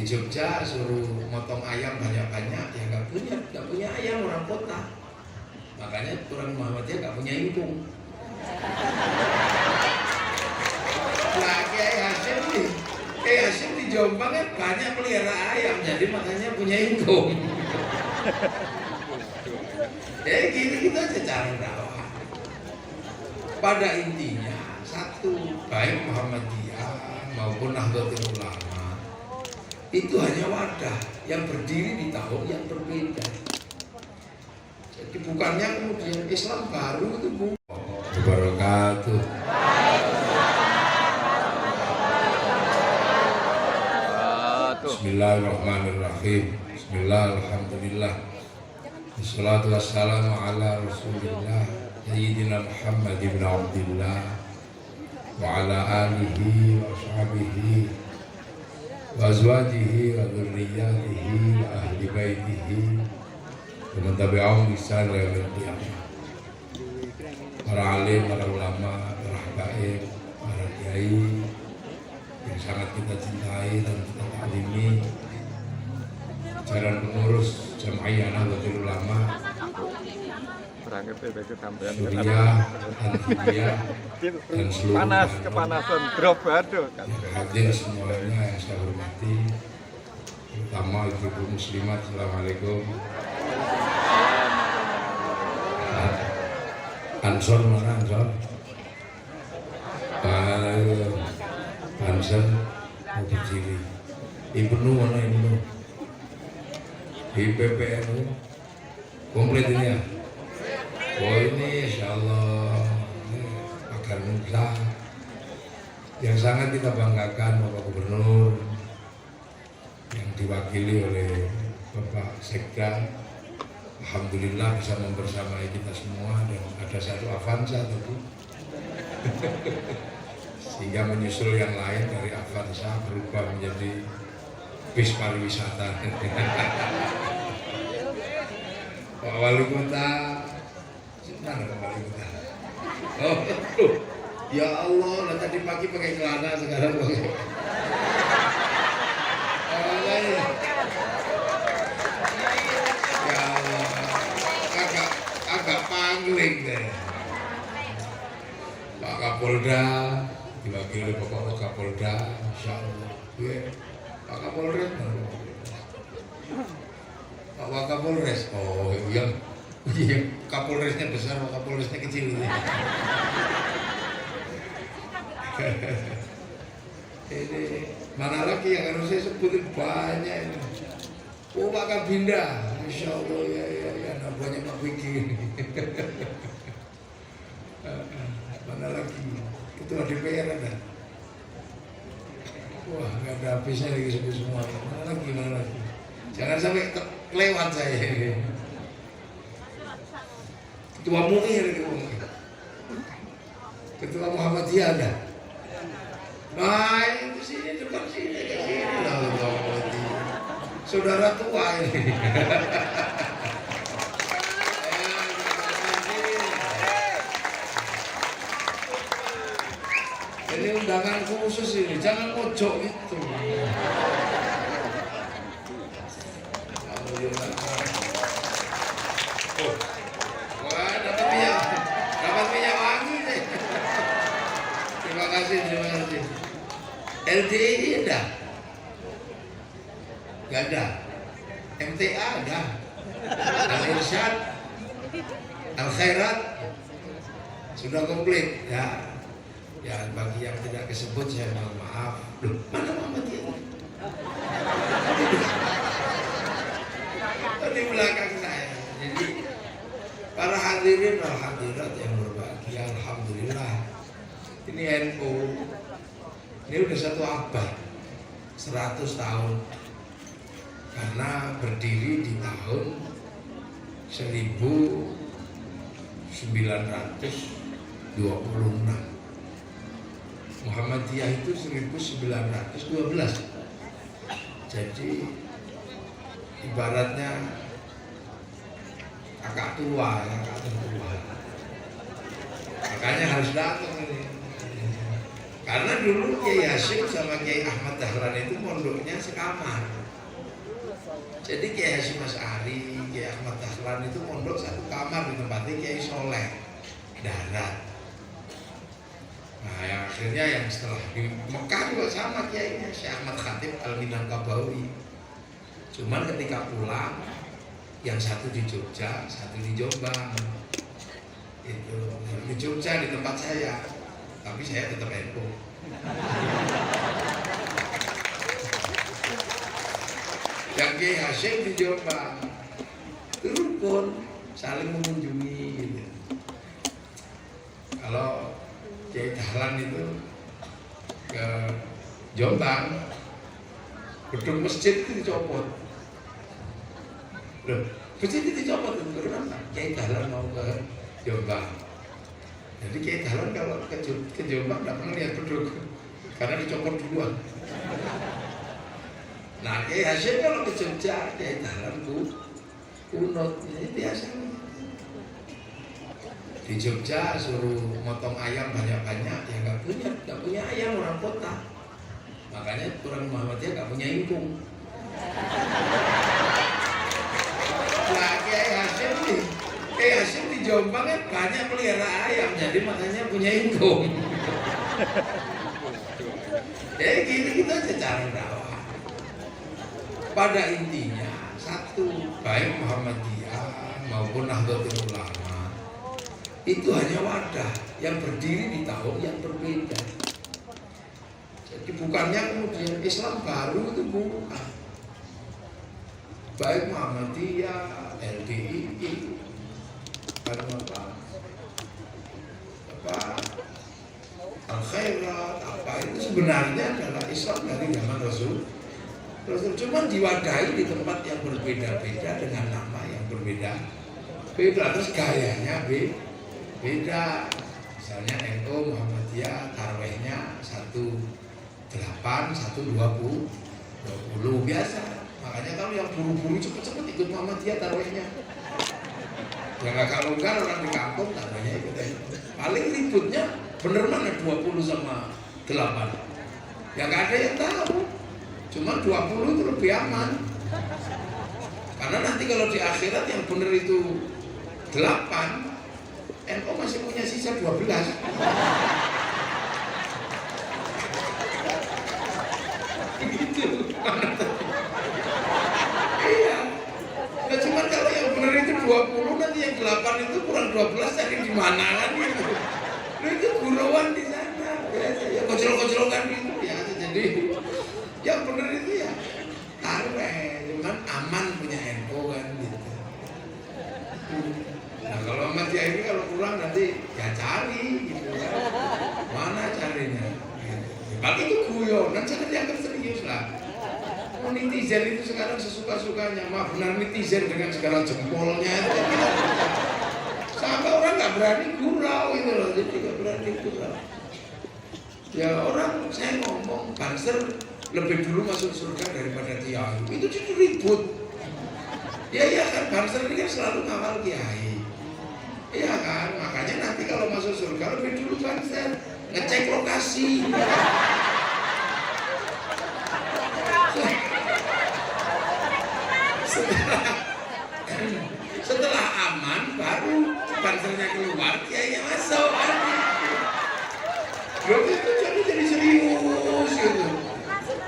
Di Jogja suruh motong ayam banyak-banyak, ya nggak punya ayam orang kota. Makanya orang Muhammadiyah nggak punya ingkung. Nah, Kiai Hasyim di Jombang kan banyak pelihara ayam, jadi makanya punya ingkung. Ya gitu aja cara dakwah. Pada intinya satu, baik Muhammadiyah maupun Nahdlatul Ulama itu hanya wadah yang berdiri di tahun yang berbeda. Jadi bukannya kemudian Islam baru itu Wabarakatuh. Bismillahirrahmanirrahim. Bismillahirrahmanirrahim. Wassalatu wassalamu ala Rasulillah Sayyidina Muhammad ibn Abdillah wa ala alihi wa ashabihi wa azwajihi wa dzurriyyatihi wa ahli baitihi wa man tabi'ahum bi ihsan ila yaumil qiyamah. Para alim, para ulama, para habaib, para kiai yang sangat kita cintai dan kita taklimi, jajaran pengurus Jam'iyah Nahdlatul Ulama Suriah dan Hidayah dan seluruh kepanasan drop aduh kan. Hadir semuanya yang saya hormati, terutama ibu-ibu muslimat. Assalamualaikum. Ansor mana Ansor? Banser mau berdiri. Ibnu mana Ibnu? Di PPNU komplit ini ya. Oh ini insya Allah Pakar Muda yang sangat kita banggakan, Bapak Gubernur yang diwakili oleh Bapak Sekda. Alhamdulillah bisa membersamai kita semua dan ada satu Avanza tadi sehingga menyusul yang lain dari Avanza berubah menjadi bis pariwisata. Pak Wali Kota, mana Pak Wali Kota? Oh, ya Allah, tadi pagi pakai celana, sekarang pakai. Ya Allah, agak pangling deh. Pak Kapolda diwakili Bapak Kapolda, Insya Allah. Pak Kapolres, Pak Wakapolres, oh iya, Kapolresnya besar, Wakapolresnya kecil. Ini mana lagi yang harus saya sebutin, banyak ini. Oh Pak Kabinda, Insya Allah ya, banyak Pak Wiki. Mana lagi? Ketua DPR ada. Wah, nggak ada habisnya lagi sebut semua. Mana lagi? Jangan sampai lewat saya. Ketua MUI ada Ketua Muhammadiyah ada. Nah, itu sini depan sini ke sini. Saudara tua ini. Ini undangan khusus ini, jangan pojok itu. Oh, wah dapat minyak wangi deh. Terima kasih. LDI ada? Gak ada. MTA ada. Al-Irsyad, Al-Khairat sudah komplit ya. Ya bagi yang tidak kesebut saya mohon maaf. Loh, mana Muhammadiyah? Di belakang saya. Jadi para hadirin dan hadirat yang berbahagia, alhamdulillah. Ini NU. Ini udah satu abad, 100 tahun. Karena berdiri di tahun 1926. Muhammadiyah itu 1912. Jadi ibaratnya kakak tua. Makanya harus datang ini. Karena dulu Kiai Hasyim sama Kiai Ahmad Dahlan itu mondoknya sekamar. Jadi Kiai Hasyim Asy'ari, Kiai Ahmad Dahlan itu mondok satu kamar di tempatnya Kiai Soleh Darat. Nah yang akhirnya yang setelah di Mekah juga sama Kiainya Syekh Ahmad Khatib Al-Minangkabawi. Cuman ketika pulang yang satu di Jogja, satu di Jombang. Itu di Jogja di tempat saya, tapi saya tetap NU. Yang Kiai Hasyim di Jombang, turun pun saling mengunjungi. Gitu. Kalau Kiai Dahlan itu ke Jombang, gedung masjid itu dicopot. Loh, masjid itu dicopot itu kenapa? Kiai Dahlan mau ke Jombang. Jadi Kiai Dahlan kalau ke Jombang tidak pernah lihat gedung karena dicopot duluan. Nah Kiai Hasyim kalau ke Jogja, Kiai Dahlan kunut, ini biasa. Di Jogja suruh motong ayam banyak-banyak, ya nggak punya ayam orang kota. Makanya orang Muhammadiyah nggak punya ingkung. Nah Kiai Hasyim di Jombang kan banyak pelihara ayam, jadi makanya punya ingkung. Jadi gitu aja cara dakwah. Pada intinya satu, baik Muhammadiyah maupun Nahdlatul Ulama itu hanya wadah yang berdiri di tahun yang berbeda. Jadi bukannya kemudian Islam baru itu bukan. Baik Muhammadiyah, LDII, Al-Khairat, apa itu sebenarnya adalah Islam dari zaman Rasul. Cuma diwadahi di tempat yang berbeda-beda dengan nama yang berbeda. Terus gayanya beda. Misalnya NU Muhammadiyah tarawihnya 18, 20 biasa. Makanya kalau yang buru-buru cepet-cepet ikut Muhammadiyah tarawihnya. Yang agak longgar orang di kampung tarawihnya ikut. Paling ributnya bener mana 20 sama 8. Ya gak ada yang tahu. Cuma 20 itu lebih aman. Karena nanti kalau di akhirat yang bener itu 8, NU masih punya sisa 12. Begitu. Iya. Nah, cuman kalau yang benar itu 20, nanti yang 8 itu kurang 12 cari di mana kan gitu. Nah, itu gurauan di sana. Biasa ya kocok-kocokan gitu ya. Jadi yang benar itu ya tarawih, cuman aman punya NU kan gitu. Nah kalau Ahmadiyah ini kalau pulang nanti ya cari gitu kan, mana carinya gitu. Tapi itu guyonan, jangan dianggap serius lah. Netizen itu sekarang sesuka-sukanya, maaf benar netizen dengan segala jempolnya itu, sampai orang nggak berani gurau itu loh, jadi nggak berani gurau. Ya orang, saya ngomong Banser lebih dulu masuk surga daripada Kiai, itu jadi ribut. Ya iya kan, Banser ini kan selalu ngawal Kiai. Iya kan, makanya nanti kalau masuk surga lebih dulu Banser ngecek lokasi. Setelah aman baru Bansernya keluar, Kiainya masuk. Loh itu jadi serius gitu.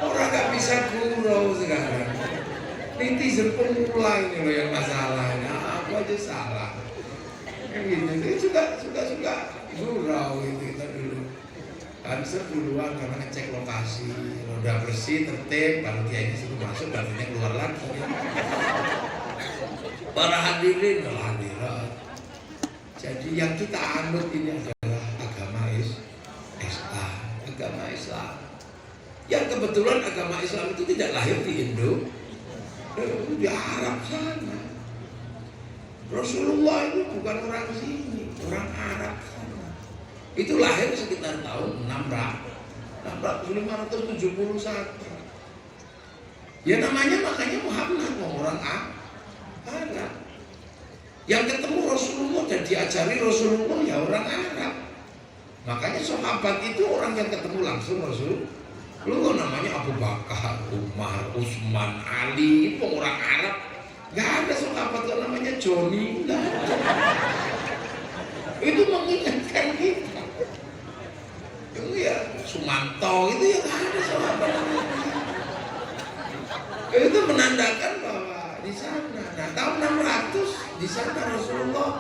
Orang gak bisa gurau sekarang. Netizen pemula ini loh yang masalahnya, apa aja salah. Gitu, suka gurau gitu kita dulu. Banser duluan karena ngecek lokasi, kalau udah bersih, tertib, baru Kiainya suruh masuk, barunya keluar lagi. Para hadirin dan hadirat. Jadi yang kita anut ini adalah agama Islam, agama Islam. Yang kebetulan agama Islam itu tidak lahir di Indo, di Arab sana. Rasulullah itu bukan orang sini, orang Arab sana. Itu lahir sekitar tahun 571. Ya namanya makanya Muhammad, orang Arab. Yang ketemu Rasulullah dan diajari Rasulullah ya orang Arab. Makanya sahabat itu orang yang ketemu langsung Rasul. Lu namanya Abu Bakar, Umar, Utsman, Ali, itu orang Arab. Gak ada sahabat yang namanya Joni, gak ada. Itu mengingatkan kita. Itu ya Sumanto itu yang ada sahabat. Itu menandakan bahwa di sana, nah tahun 600 di sana Rasulullah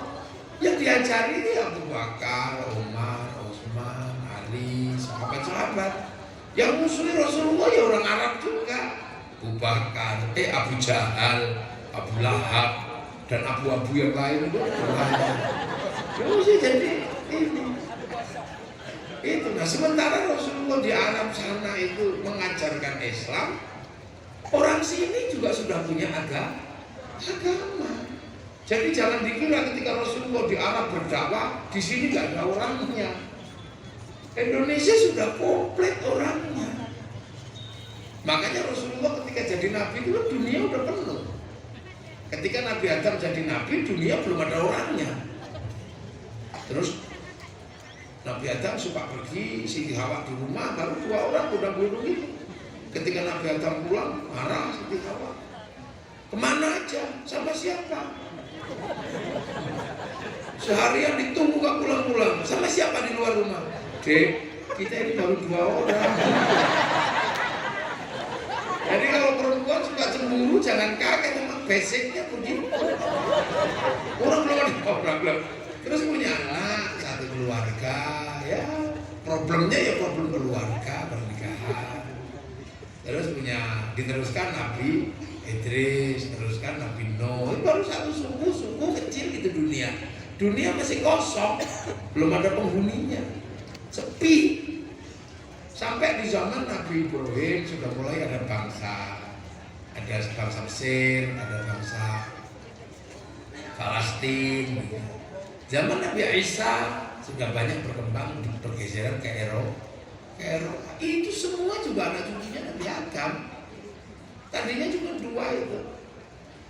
yang diajari ini Abu Bakar, Umar, Utsman, Ali, sahabat-sahabat. Yang musuhi Rasulullah ya orang Arab juga. Abu Bakar, Abu Jahal, Abu Lahab, dan abu-abu yang lain itu jadi ini. Itu. Nah sementara Rasulullah di Arab sana itu mengajarkan Islam, orang sini juga sudah punya agama. Jadi jangan dikira ketika Rasulullah di Arab berdakwah, di sini nggak ada orangnya. Indonesia sudah komplit orangnya. Makanya Rasulullah ketika jadi nabi itu dunia udah penuh. Ketika Nabi Adam jadi nabi, dunia belum ada orangnya. Terus Nabi Adam suka pergi, Siti Hawa di rumah, baru 2 orang udah bunuh itu. Ketika Nabi Adam pulang, marah Siti Hawa. Kemana aja? Sama siapa? Seharian ditunggu gak pulang-pulang. Sama siapa di luar rumah? Dek, kita ini baru 2 orang. Jadi kalau perempuan suka cemburu jangan kaget, memang basicnya begitu. Orang belum ada problem. Terus punya anak, satu keluarga, ya problemnya ya problem keluarga, pernikahan. Terus diteruskan Nabi Idris, teruskan Nabi Nuh. Itu baru satu suku kecil gitu dunia. Dunia masih kosong, belum ada penghuninya, sepi. Sampai di zaman Nabi Ibrahim sudah mulai ada bangsa Mesir, ada bangsa Palestina. Zaman Nabi Isa sudah banyak berkembang, pergeseran ke Eropa. Itu semua juga anak cucunya Nabi Adam. Tadinya cuma 2 itu.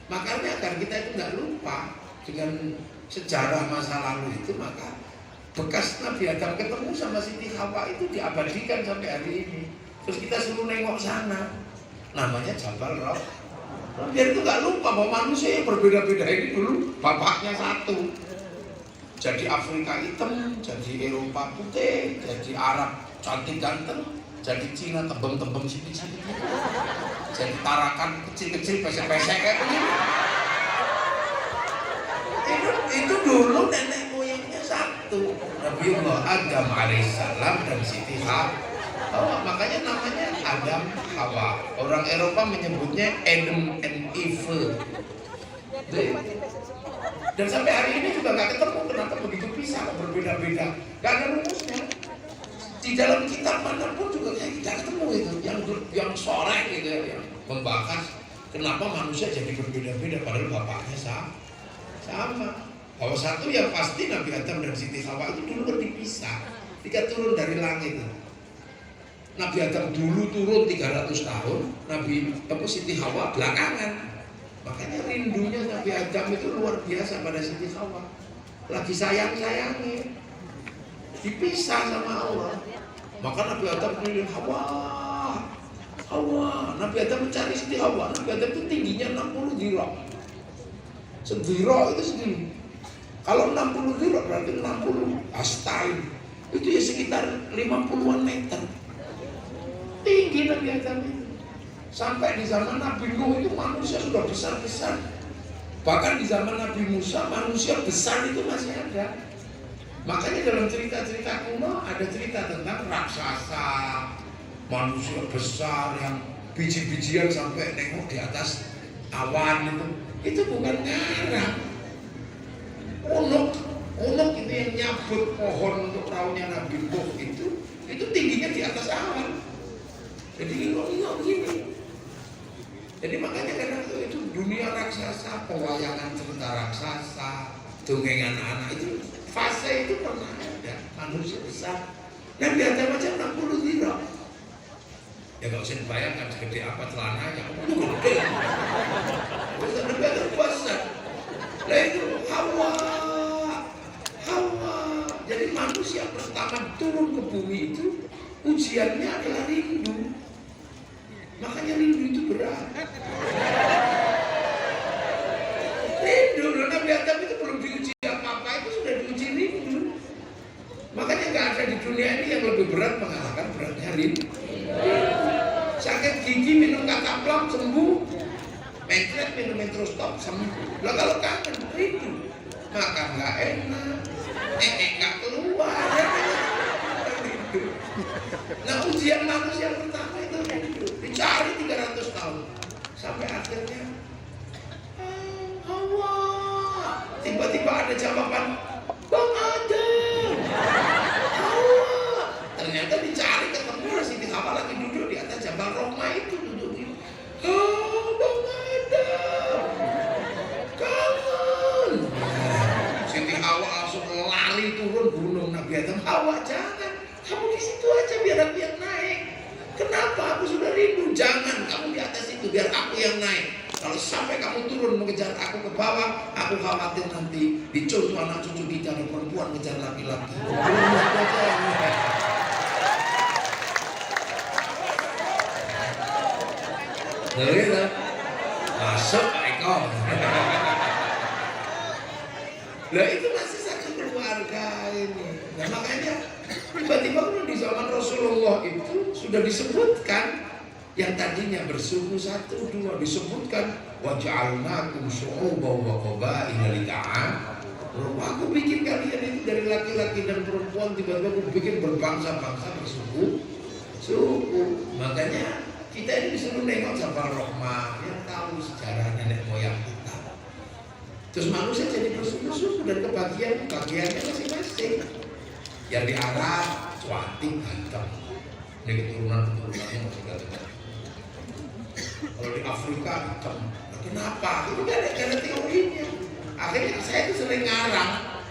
Makanya agar kita itu nggak lupa dengan sejarah masa lalu itu, maka bekas Nabi Adam ketemu sama Siti Hawa itu diabadikan sampai hari ini. Terus kita suruh nengok sana, namanya Jabal Roh. Biar itu nggak lupa bahwa manusia yang berbeda-beda ini dulu bapaknya satu. Jadi Afrika hitam, jadi Eropa putih, jadi Arab cantik ganteng, jadi Cina tebem-tebem sini-sini, jadi Tarakan kecil-kecil pesek-pesek kayak begini. Itu dulu nenek moyangnya satu, Nabiullah Adam alaihissalam dan Siti Hawa. Makanya namanya Adam Hawa. Orang Eropa menyebutnya Adam and Eve. Dan sampai hari ini juga nggak ketemu kenapa begitu pisah, berbeda-beda. Nggak ada rumusnya. Di dalam kitab manapun juga kayak tidak ketemu itu. Yang sore gitu ya, yang membahas kenapa manusia jadi berbeda-beda padahal bapaknya sama. Bahwa satu yang pasti Nabi Adam dan Siti Hawa itu dulu kan dipisah ketika turun dari langit. Nabi Adam dulu turun 300 tahun, Nabi Siti Hawa belakangan. Makanya rindunya Nabi Adam itu luar biasa pada Siti Hawa. Lagi sayang-sayangnya dipisah sama Allah. Maka Nabi Adam keliling Hawa. Nabi Adam mencari Siti Hawa. Nabi Adam itu tingginya 60 dhira. Sedhira itu segini. Kalau 60 dhira berarti 60 astain. Itu ya sekitar 50-an meter. Tinggi Nabi Adam itu. Sampai di zaman Nabi Nuh itu manusia sudah besar-besar. Bahkan di zaman Nabi Musa manusia besar itu masih ada. Makanya dalam cerita-cerita kuno ada cerita tentang raksasa, manusia besar yang biji-bijian sampai nengok di atas awan itu. Itu bukan ngarang. Unuk itu yang nyabut pohon untuk perahunya Nabi Nuh itu tingginya di atas awan. Jadi ingok begini. Jadi makanya kadang itu dunia raksasa, pewayangan cerita raksasa, dongeng anak-anak itu fase itu pernah ada manusia besar. Dan di atas macam 60 dhira. Ya gak usah dibayangkan segede apa celananya. Itu gede. Besar negara besar. Nah itu Hawa. Jadi Jadi manusia pertama turun ke bumi itu ujiannya adalah rindu. Makanya rindu itu berat. Rindu, Nabi Adam itu belum diuji apa-apa, itu sudah diuji rindu. Makanya nggak ada di dunia ini yang lebih berat mengalahkan beratnya rindu. Sakit gigi minum Cataplan sembuh, mencret minum Metrostop sembuh. Lah kalau kangen rindu, makan nggak enak, nggak keluar. Rindu. Nah ujian manusia pertama itu rindu, dicari 300 tahun sampai akhirnya Hawa. Tiba-tiba ada jawaban, Bang Adam, Hawa. Ternyata dicari ketemu Siti Hawa lagi duduk di atas Jabal Rahmah itu duduk gitu. Bang Adam, kangen. Siti Hawa langsung lari turun gunung. Nabi Adam, Hawa jangan, kamu di situ aja biar aku yang naik. Kenapa? Aku sudah rindu. Jangan, kamu di atas itu biar aku yang naik. Kalau sampai kamu turun mengejar aku ke bawah, aku khawatir nanti dicontoh anak cucu kita ada perempuan ngejar laki-laki. Nah, masuk Pak Eko. Lah itu masih satu keluarga ini. Nah makanya tiba-tiba di zaman Rasulullah itu sudah disebutkan yang tadinya bersuku 1, 2 disebutkan waja'alnakum syu'uban wa qabaila lita'arafu. Aku bikin kalian itu dari laki-laki dan perempuan, tiba-tiba aku bikin berbangsa-bangsa bersuku. Makanya kita ini disuruh nengok Jabal Rahmah yang tahu sejarah nenek moyang kita. Terus manusia jadi bersuku-suku dan kebagiannya masing-masing. Yang di Arab cuantik ganteng, ini keturunan-keturunannya masih ganteng. Kalau di Afrika hitam. Kenapa? Itu kan ada teorinya. Akhirnya saya itu sering ngarang.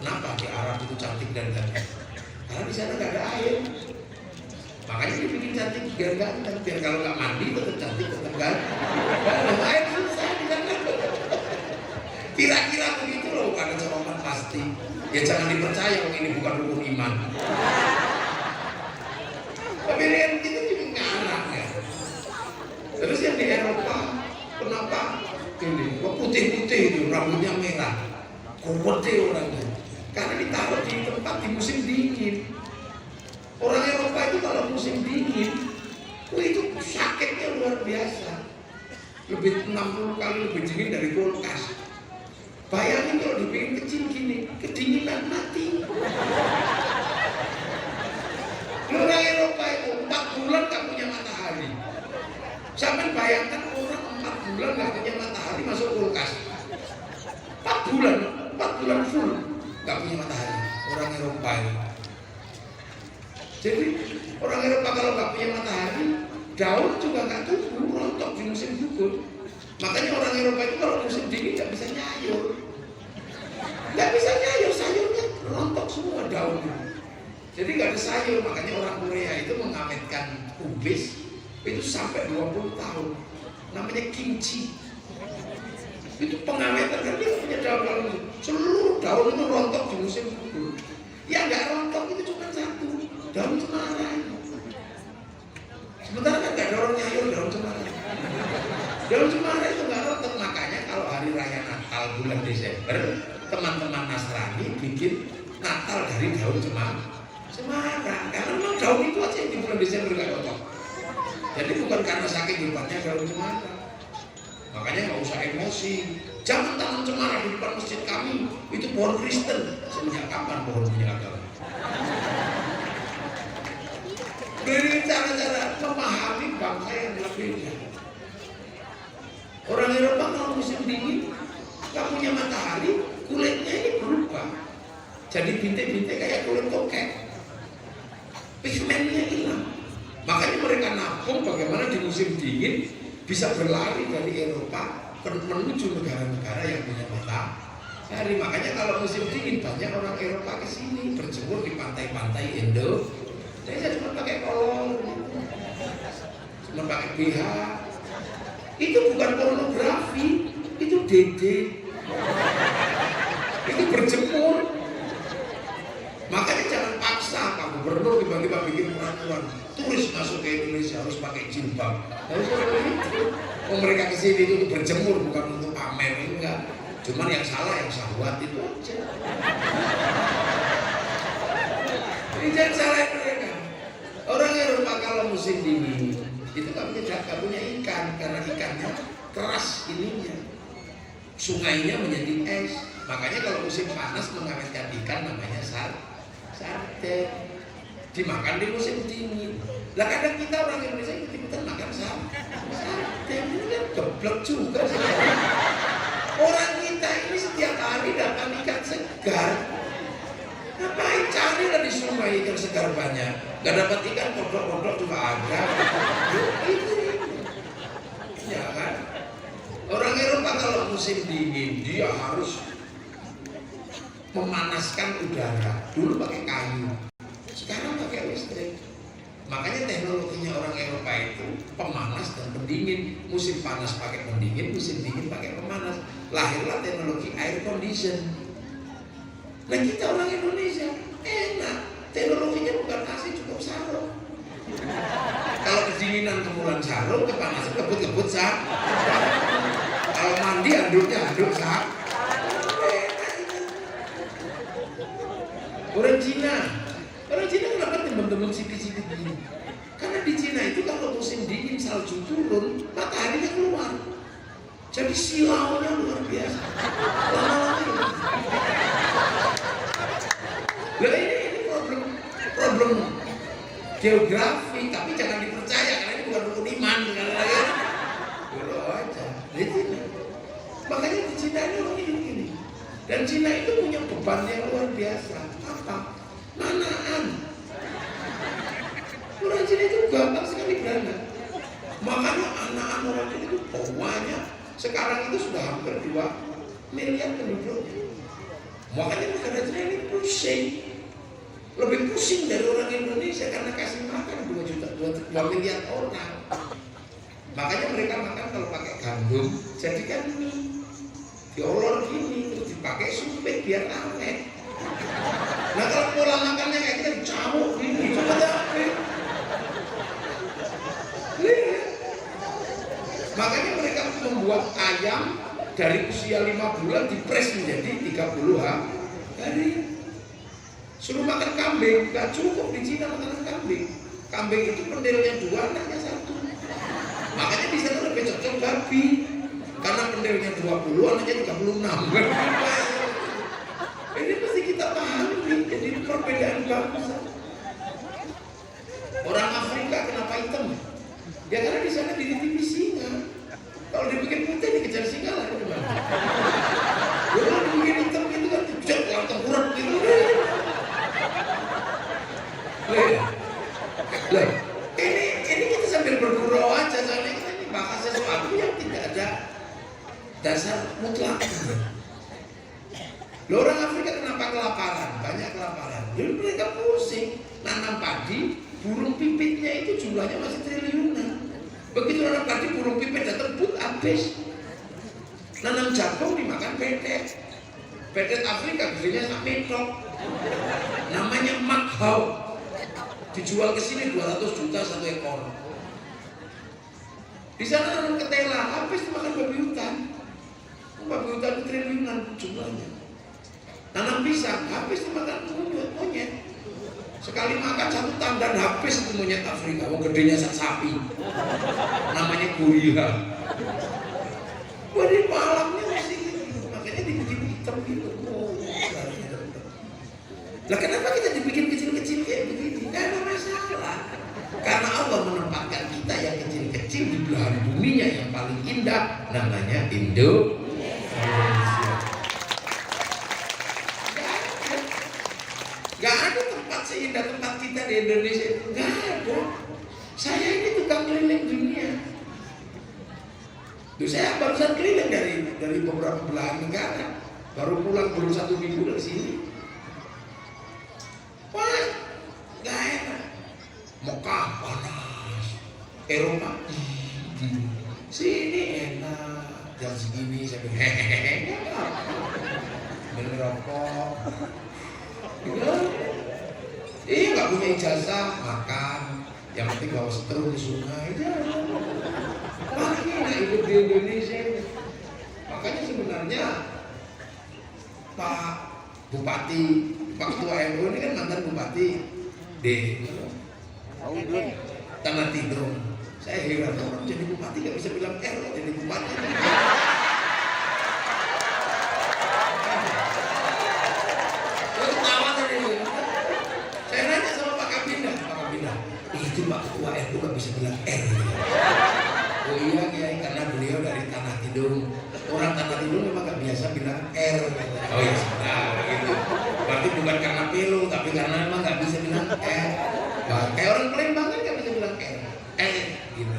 Kenapa di Arab itu cantik dan ganteng? Karena di sana nggak ada air. Makanya dibikin cantik biar ganteng. Biar kalau nggak mandi tetap cantik, tetap ganteng. Kalau air susah di sana. Kira-kira begitu loh, bukan jawaban pasti. Ya jangan dipercaya kalau ini bukan rukun iman. Tapi yang kita juga ngarang ya. Terus yang di Eropa, kenapa ini? Kok putih-putih itu, rambutnya merah, kuwete orangnya. Karena ditaruh di tempat di musim dingin. Orang Eropa itu kalau musim dingin, itu sakitnya luar biasa. Lebih 60 kali lebih dingin dari kulkas. Bayangin kalau dibikin kecil gini, kedinginan mati. Orang Eropa itu 4 bulan gak punya matahari. Sampai bayangkan orang 4 bulan gak punya matahari masuk kulkas. 4 bulan full gak punya matahari. Orang Eropa itu. Jadi orang Eropa kalau gak punya matahari, daun juga gak tumbuh, rontok di musim gugur. Makanya orang Eropa itu kalau musim dingin gak bisa nyayur. Gak bisa nyayur, sayurnya rontok semua daunnya. Jadi gak ada sayur, makanya orang Korea itu mengametkan kubis itu sampai 20 tahun. Namanya kimchi. Itu pengawetan kan dia punya daun, seluruh daun itu rontok di musim gugur. Ya nggak rontok itu cuma satu, daun cemara. Sementara kan nggak ada orang nyayur daun cemara. Daun cemara itu nggak rontok, makanya kalau hari raya Natal bulan Desember teman-teman Nasrani bikin Natal dari daun cemara. Karena memang daun itu aja yang di bulan Desember nggak rontok. Jadi bukan karena saking hebatnya daun cemara. Makanya nggak usah emosi. Jangan tanam cemara di depan masjid kami. Itu pohon Kristen. Sejak kapan pohon punya agama? Dari cara-cara memahami bangsa yang berbeda. Orang Eropa kalau musim dingin nggak punya matahari, kulitnya ini berubah. Jadi bintik-bintik kayak kulit tokek. Pigmennya hilang. Makanya mereka nabung bagaimana di musim dingin bisa berlari dari Eropa menuju negara-negara yang punya matahari. Makanya kalau musim dingin banyak orang Eropa ke sini berjemur di pantai-pantai Indo. Saya cuma pakai kolor, cuma pakai BH. Itu bukan pornografi, itu DD. Itu berjemur. bikin peraturan turis masuk ke Indonesia harus pakai jilbab. Harus begitu. Oh, mereka kesini itu untuk berjemur bukan untuk pamer, enggak. Cuman yang salah yang syahwat itu aja. Jadi jangan salahin mereka. Orang Eropa kalau musim dingin itu nggak punya ikan karena ikannya keras ininya, sungainya menjadi es. Makanya kalau musim panas mengawetkan ikan namanya sarden, dimakan di musim dingin. Lah kadang kita orang Indonesia ikut-ikutan makan sarden, ini kan geblek juga sih. Orang kita ini setiap hari dapat ikan segar. Ngapain cari lah di sungai ikan segar banyak? Gak dapat ikan kodok-kodok juga ada. Itu ya kan? Orang Eropa kalau musim dingin dia harus memanaskan udara. Dulu pakai kayu, sekarang pakai listrik. Makanya teknologinya orang Eropa itu pemanas dan pendingin. Musim panas pakai pendingin, musim dingin pakai pemanas. Lahirlah teknologi air condition. Nah kita orang Indonesia enak, teknologinya bukan AC cukup sarung. Kalau kedinginan kemulan sarung, kepanasan kebut-kebut sah. Kalau mandi handuknya handuk sah. Orang Cina kenapa teman-teman sipit-sipit gini? Karena di Cina itu kalau musim dingin salju turun, mataharinya keluar. Jadi silaunya luar biasa. Lah ini problem geografi, tapi jangan dipercaya karena ini bukan rukun iman. Boleh aja. Makanya di Cina ini orang ini. Dan Cina itu punya beban yang luar biasa. Apa? Manaan. Orang Cina itu gampang sekali beranak. Makanya anak-anak orang Cina itu banyak. Sekarang itu sudah hampir 2 miliar penduduknya. Makanya negara Cina ini pusing. Lebih pusing dari orang Indonesia karena kasih makan 2 miliar orang. Makanya mereka makan kalau pakai gandum, jadikan mie diolor gini, terus dipakai sumpit biar awet. Nah kalau pola makannya kayak kita dicamuk gini, coba dapet. Makanya mereka membuat ayam dari usia 5 bulan dipres menjadi 30 hari. Suruh makan kambing, gak cukup di Cina makanan kambing. Kambing itu pendelnya 2, anaknya 1. Makanya di sana lebih cocok babi. Karena pendelnya 20, anaknya 36. Ini pasti kita pahami, jadi perbedaan bangsa. Orang Afrika kenapa hitam? Ya karena di sana dititipi singa. Kalau dibikin putih dikejar singa lah gimana? Kalau dibikin hitam itu kan dikejar orang tengkurap gitu. Loh, ini kita sambil bergurau aja soalnya kita ini bahas sesuatu yang tidak ada dasar mutlak. Loh, orang Afrika kenapa kelaparan? Banyak kelaparan. Jadi mereka pusing nanam padi, burung pipitnya itu jumlahnya masih triliunan. Begitu nanam padi, burung pipit datang but habis. Nanam jagung dimakan petet. Petet Afrika gedenya sak metok. Namanya makhau. Dijual ke sini 200 juta 1 ekor. Di sana nanam ketela, habis dimakan babi hutan. Babi hutan triliunan jumlahnya. Tanam pisang, habis dimakan monyet. Sekali makan 1 tandan habis itu monyet Afrika. Wong gedenya sak sapi. Namanya gorila. Wah, di malamnya mesti gitu. Makanya dibikin hitam gitu. Lah kenapa kita dibikin kecil-kecil kayak begini? Gak ada masalah. Karena Allah menempatkan kita yang kecil-kecil di belahan buminya yang paling indah, namanya Indonesia. Gak ada tempat seindah tempat kita di Indonesia itu. Gak ada. Saya ini tukang keliling dunia. Duh, saya barusan keliling dari beberapa belahan negara. Baru pulang belum 1 minggu dari sini. Wah, gak enak. Mekah panas, Eropa sini enak. Jam segini saya bilang hehehe, minum rokok. Iya, nggak punya ijazah, makan. Yang penting bawa seteru ke sungai. Makanya hidup di Indonesia ini. Makanya sebenarnya Pak Bupati, Pak Ketua MU ini kan mantan Bupati di Tanah Tidung. Saya heran, orang jadi bupati nggak bisa bilang jadi bupati. Terus tawa tadi, saya nanya sama Pak Kabinda, itu Pak Ketua RU nggak bisa bilang Oh iya Kiai, karena beliau dari Tanah Tidung. Orang Tanah Tidung memang nggak biasa bilang Oh iya sudah gitu. Berarti bukan karena pilu, tapi karena memang nggak bisa bilang kayak orang Palembang kan nggak bisa bilang gitu.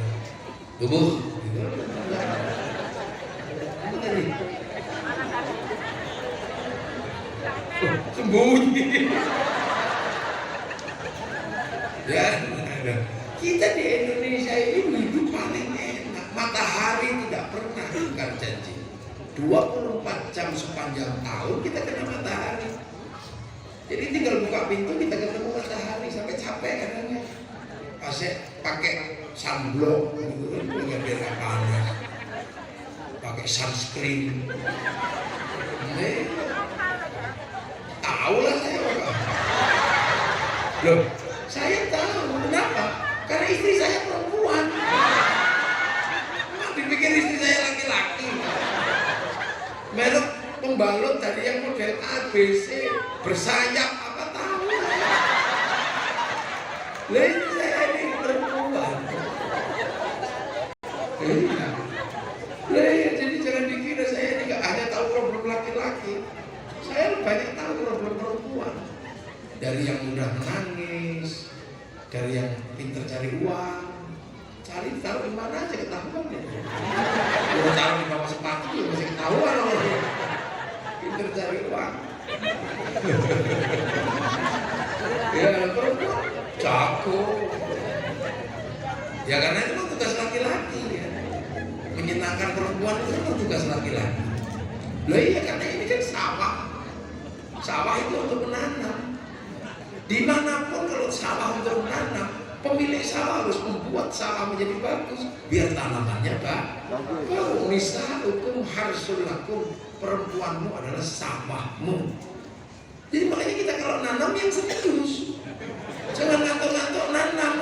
Tubuh gitu. Apa tadi? Sembunyi. Ya, kita di Indonesia ini hidup paling enak. Matahari tidak pernah ingkar janji. 24 jam sepanjang tahun kita kena matahari. Jadi tinggal buka pintu kita ketemu matahari sampai capek kadangnya. Pakai sunblock gitu kan biar nggak panas. Pakai sunscreen. Tahu lah saya Bapak. Loh, saya tahu kenapa? Karena istri saya perempuan. Memang dipikir istri saya laki-laki. Merek pembalut dari yang model ABC bersayap apa tahu? Lah istri saya ini perempuan. Iya. Lah ya, jadi jangan dikira saya ini nggak ada tahu problem laki-laki. Saya banyak tahu problem perempuan. Dari yang mudah menangis, dari yang pintar cari uang, taruh di mana aja ketahuan ya. Kalau taruh di bawah sepatu ya masih ketahuan loh. Pintar cari uang. Ya perempuan jago. Ya karena itu tugas laki-laki ya. Menyenangkan perempuan itu tugas laki-laki. Loh iya karena ini kan sawah. Sawah itu untuk menanam. Dimanapun kalau sawah untuk menanam, pemilik sawah harus membuat sawah menjadi bagus biar tanamannya bagus. Nisa'ukum harsul lakum, perempuanmu adalah sawahmu. Jadi makanya kita kalau nanam yang serius, jangan ngantuk-ngantuk nanam.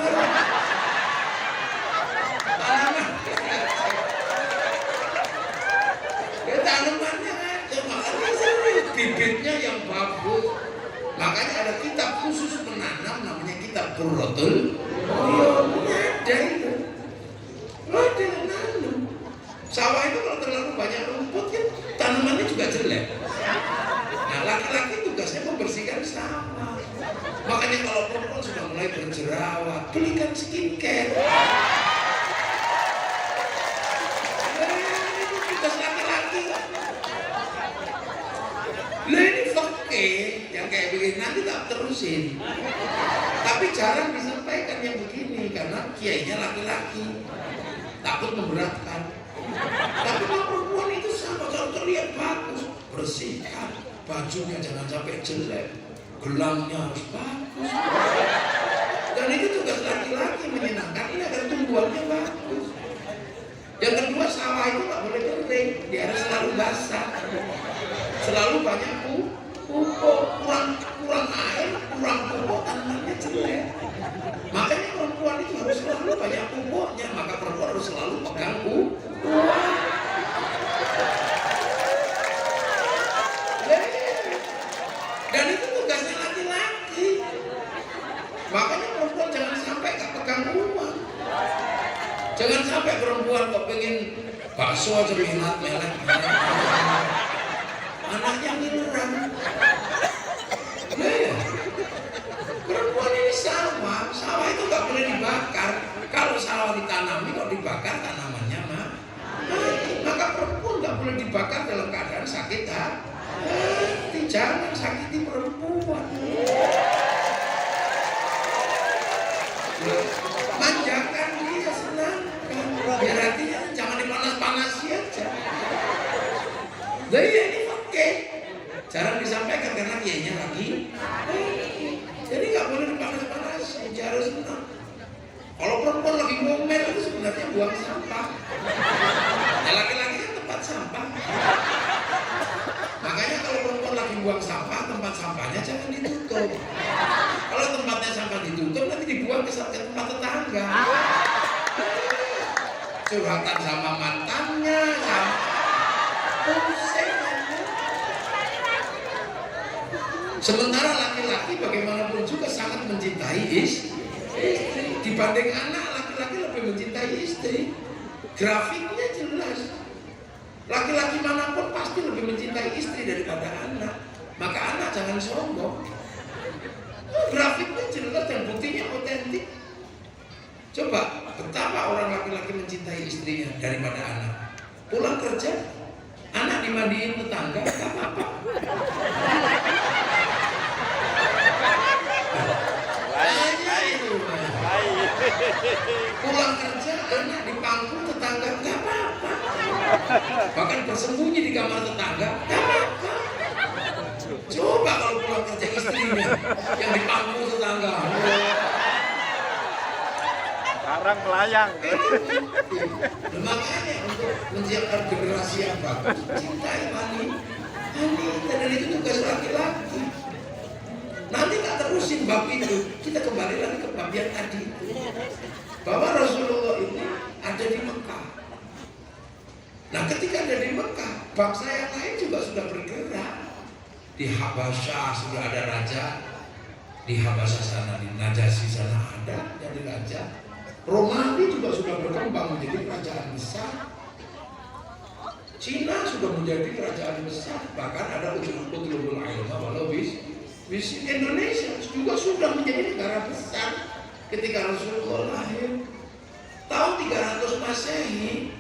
Tanaman, tanamannya aja, makanya serius, bibitnya yang bagus. Makanya ada kitab khusus menanam namanya kitab Qurratul Uyun. Ada itu. Ada yang nanam. Sawah itu kalau terlalu banyak rumput kan tanamannya juga jelek. Nah laki-laki tugasnya membersihkan sawah. Makanya kalau perempuan sudah mulai berjerawat, belikan skincare. Itu tugas laki-laki. Lah ini fakih yang kayak begini nanti tak terusin. Tapi jarang disampaikan yang begini karena kiainya laki-laki, takut memberatkan. Tapi kalau perempuan itu sama, kalau terlihat bagus, bersihkan, bajunya jangan sampai jelek, gelangnya harus bagus. Dan itu tugas laki-laki menyenangkan ini agar tumbuhannya bagus. Yang kedua sawah itu nggak boleh kering, dia harus selalu basah. Selalu banyak pupuk, kurang air, kurang pupuk, tanamannya jelek. Makanya perempuan itu harus selalu banyak pupuknya, maka perempuan harus selalu pegang pupuk. Dan itu tugasnya laki-laki. Makanya perempuan jangan sampai gak pegang uang. Jangan sampai perempuan kok pengen bakso aja melek. Anaknya ngilerang. Nah, perempuan ini sawah itu gak boleh dibakar. Kalau sawah ditanami kok dibakar tanamannya maka perempuan gak boleh dibakar dalam keadaan sakit hati. Jangan sakiti perempuan. Manjakan dia, senangkan. Biar hatinya jangan dipanas-panasi aja. Jadi ini oke. Jarang disampaikan karena kiainya lagi. Jadi nggak boleh dipanas-panasin, harus senang. Kalau perempuan lagi ngomel itu sebenarnya buang sampah. Ya laki-laki kan tempat sampah. Makanya kalau perempuan lagi buang sampah, tempat sampahnya jangan ditutup. Kalau tempatnya sampah ditutup, nanti dibuang ke tempat tetangga. Curhatan sama mantannya, sama pusing. Sementara laki-laki bagaimanapun juga sangat mencintai istri. Dibanding anak, laki-laki lebih mencintai istri. Grafiknya jelas. Laki-laki manapun pasti lebih mencintai istri daripada anak. Maka anak jangan sombong. Grafiknya jelas dan buktinya otentik. Coba betapa orang laki-laki mencintai istrinya daripada anak. Pulang kerja, anak dimandiin tetangga, gak apa-apa. Pulang kerja, anak dipangku tetangga, gak apa-apa. Bahkan bersembunyi di kamar tetangga, gak apa-apa. Coba kalau pulang kerja istrinya yang dipangku tetangga. Sekarang melayang. Makanya untuk menyiapkan generasi yang bagus, cintai wanita. Dan itu tugas laki-laki. Nanti tak terusin bab itu, kita kembali lagi ke bab yang tadi itu. Bahwa Rasulullah ini ada di Mekah. Nah ketika ada di Mekah, bangsa yang lain juga sudah bergerak. Di Habasyah sudah ada raja. Di Habasyah sana, di Najasyi sana ada jadi raja. Romawi juga sudah berkembang menjadi kerajaan besar. Cina sudah menjadi kerajaan besar. Bahkan ada utlubul ilma walau Indonesia juga sudah menjadi negara besar ketika Rasulullah lahir. Tahun 300 Masehi,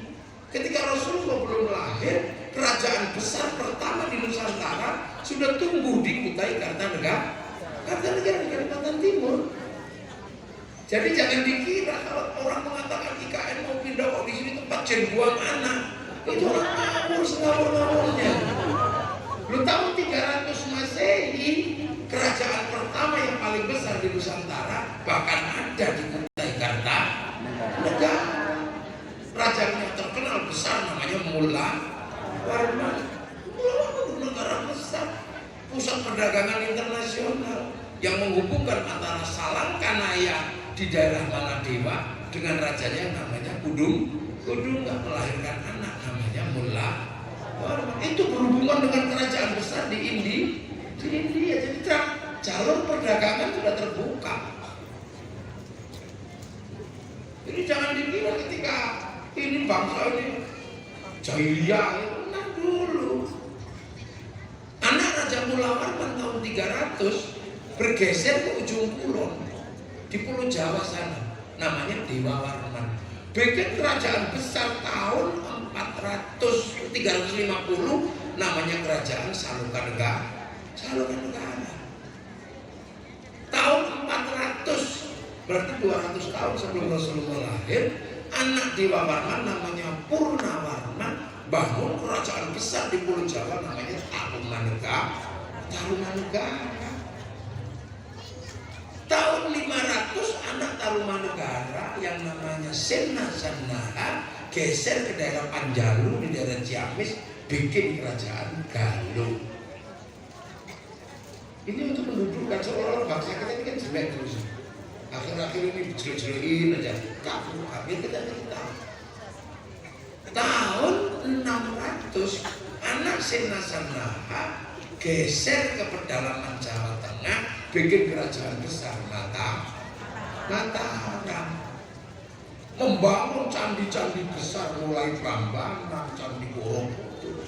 ketika Rasulullah belum lahir, kerajaan besar pertama di Nusantara sudah tumbuh di Kutai Kartanegara di Kalimantan Timur. Jadi jangan dikira kalau orang mengatakan IKN mau pindah kok di sini tempat jen buang anak. Itu orang ngawur sengawur-ngawurnya. Lu tahun 300 Masehi, kerajaan pertama yang paling besar di Nusantara bahkan ada di Kutai Kartanegara. Rajanya terkenal besar namanya Mullah Warman. Mullah Warman negara besar, pusat perdagangan internasional yang menghubungkan antara Salangkanaya di daerah Maladewa dengan rajanya yang namanya Kudung nggak melahirkan anak namanya Mullah Warman. Itu berhubungan dengan kerajaan besar di India. Jadi jalur perdagangan sudah terbuka. Jadi jangan dikira ketika ini bangsa ini jahiliyah, tenang dulu. Anak Raja Mullah Warman tahun 300 bergeser ke ujung kulon di Pulau Jawa sana, namanya Dewa Warman. Bikin kerajaan besar tahun 350 namanya kerajaan Salangkanegara. Tahun 400 berarti 200 tahun sebelum Rasulullah lahir, anak Dewa Warman namanya Purnawarman bangun kerajaan besar di Pulau Jawa namanya Tarumanegara. Tahun 500 anak Tarumanegara yang namanya Senasanaha geser ke daerah Panjalu di daerah Ciamis, bikin kerajaan Galuh. Ini untuk mendudukkan seolah-olah bangsa kita ini kan jelek terus. Akhir-akhir ini jelek-jelekin aja. Tapi kita tahu. Tahun 600 anak Senasanaha geser ke pedalaman Jawa Tengah, bikin kerajaan besar Mataram, membangun candi-candi besar mulai Prambanan, Candi Borobudur.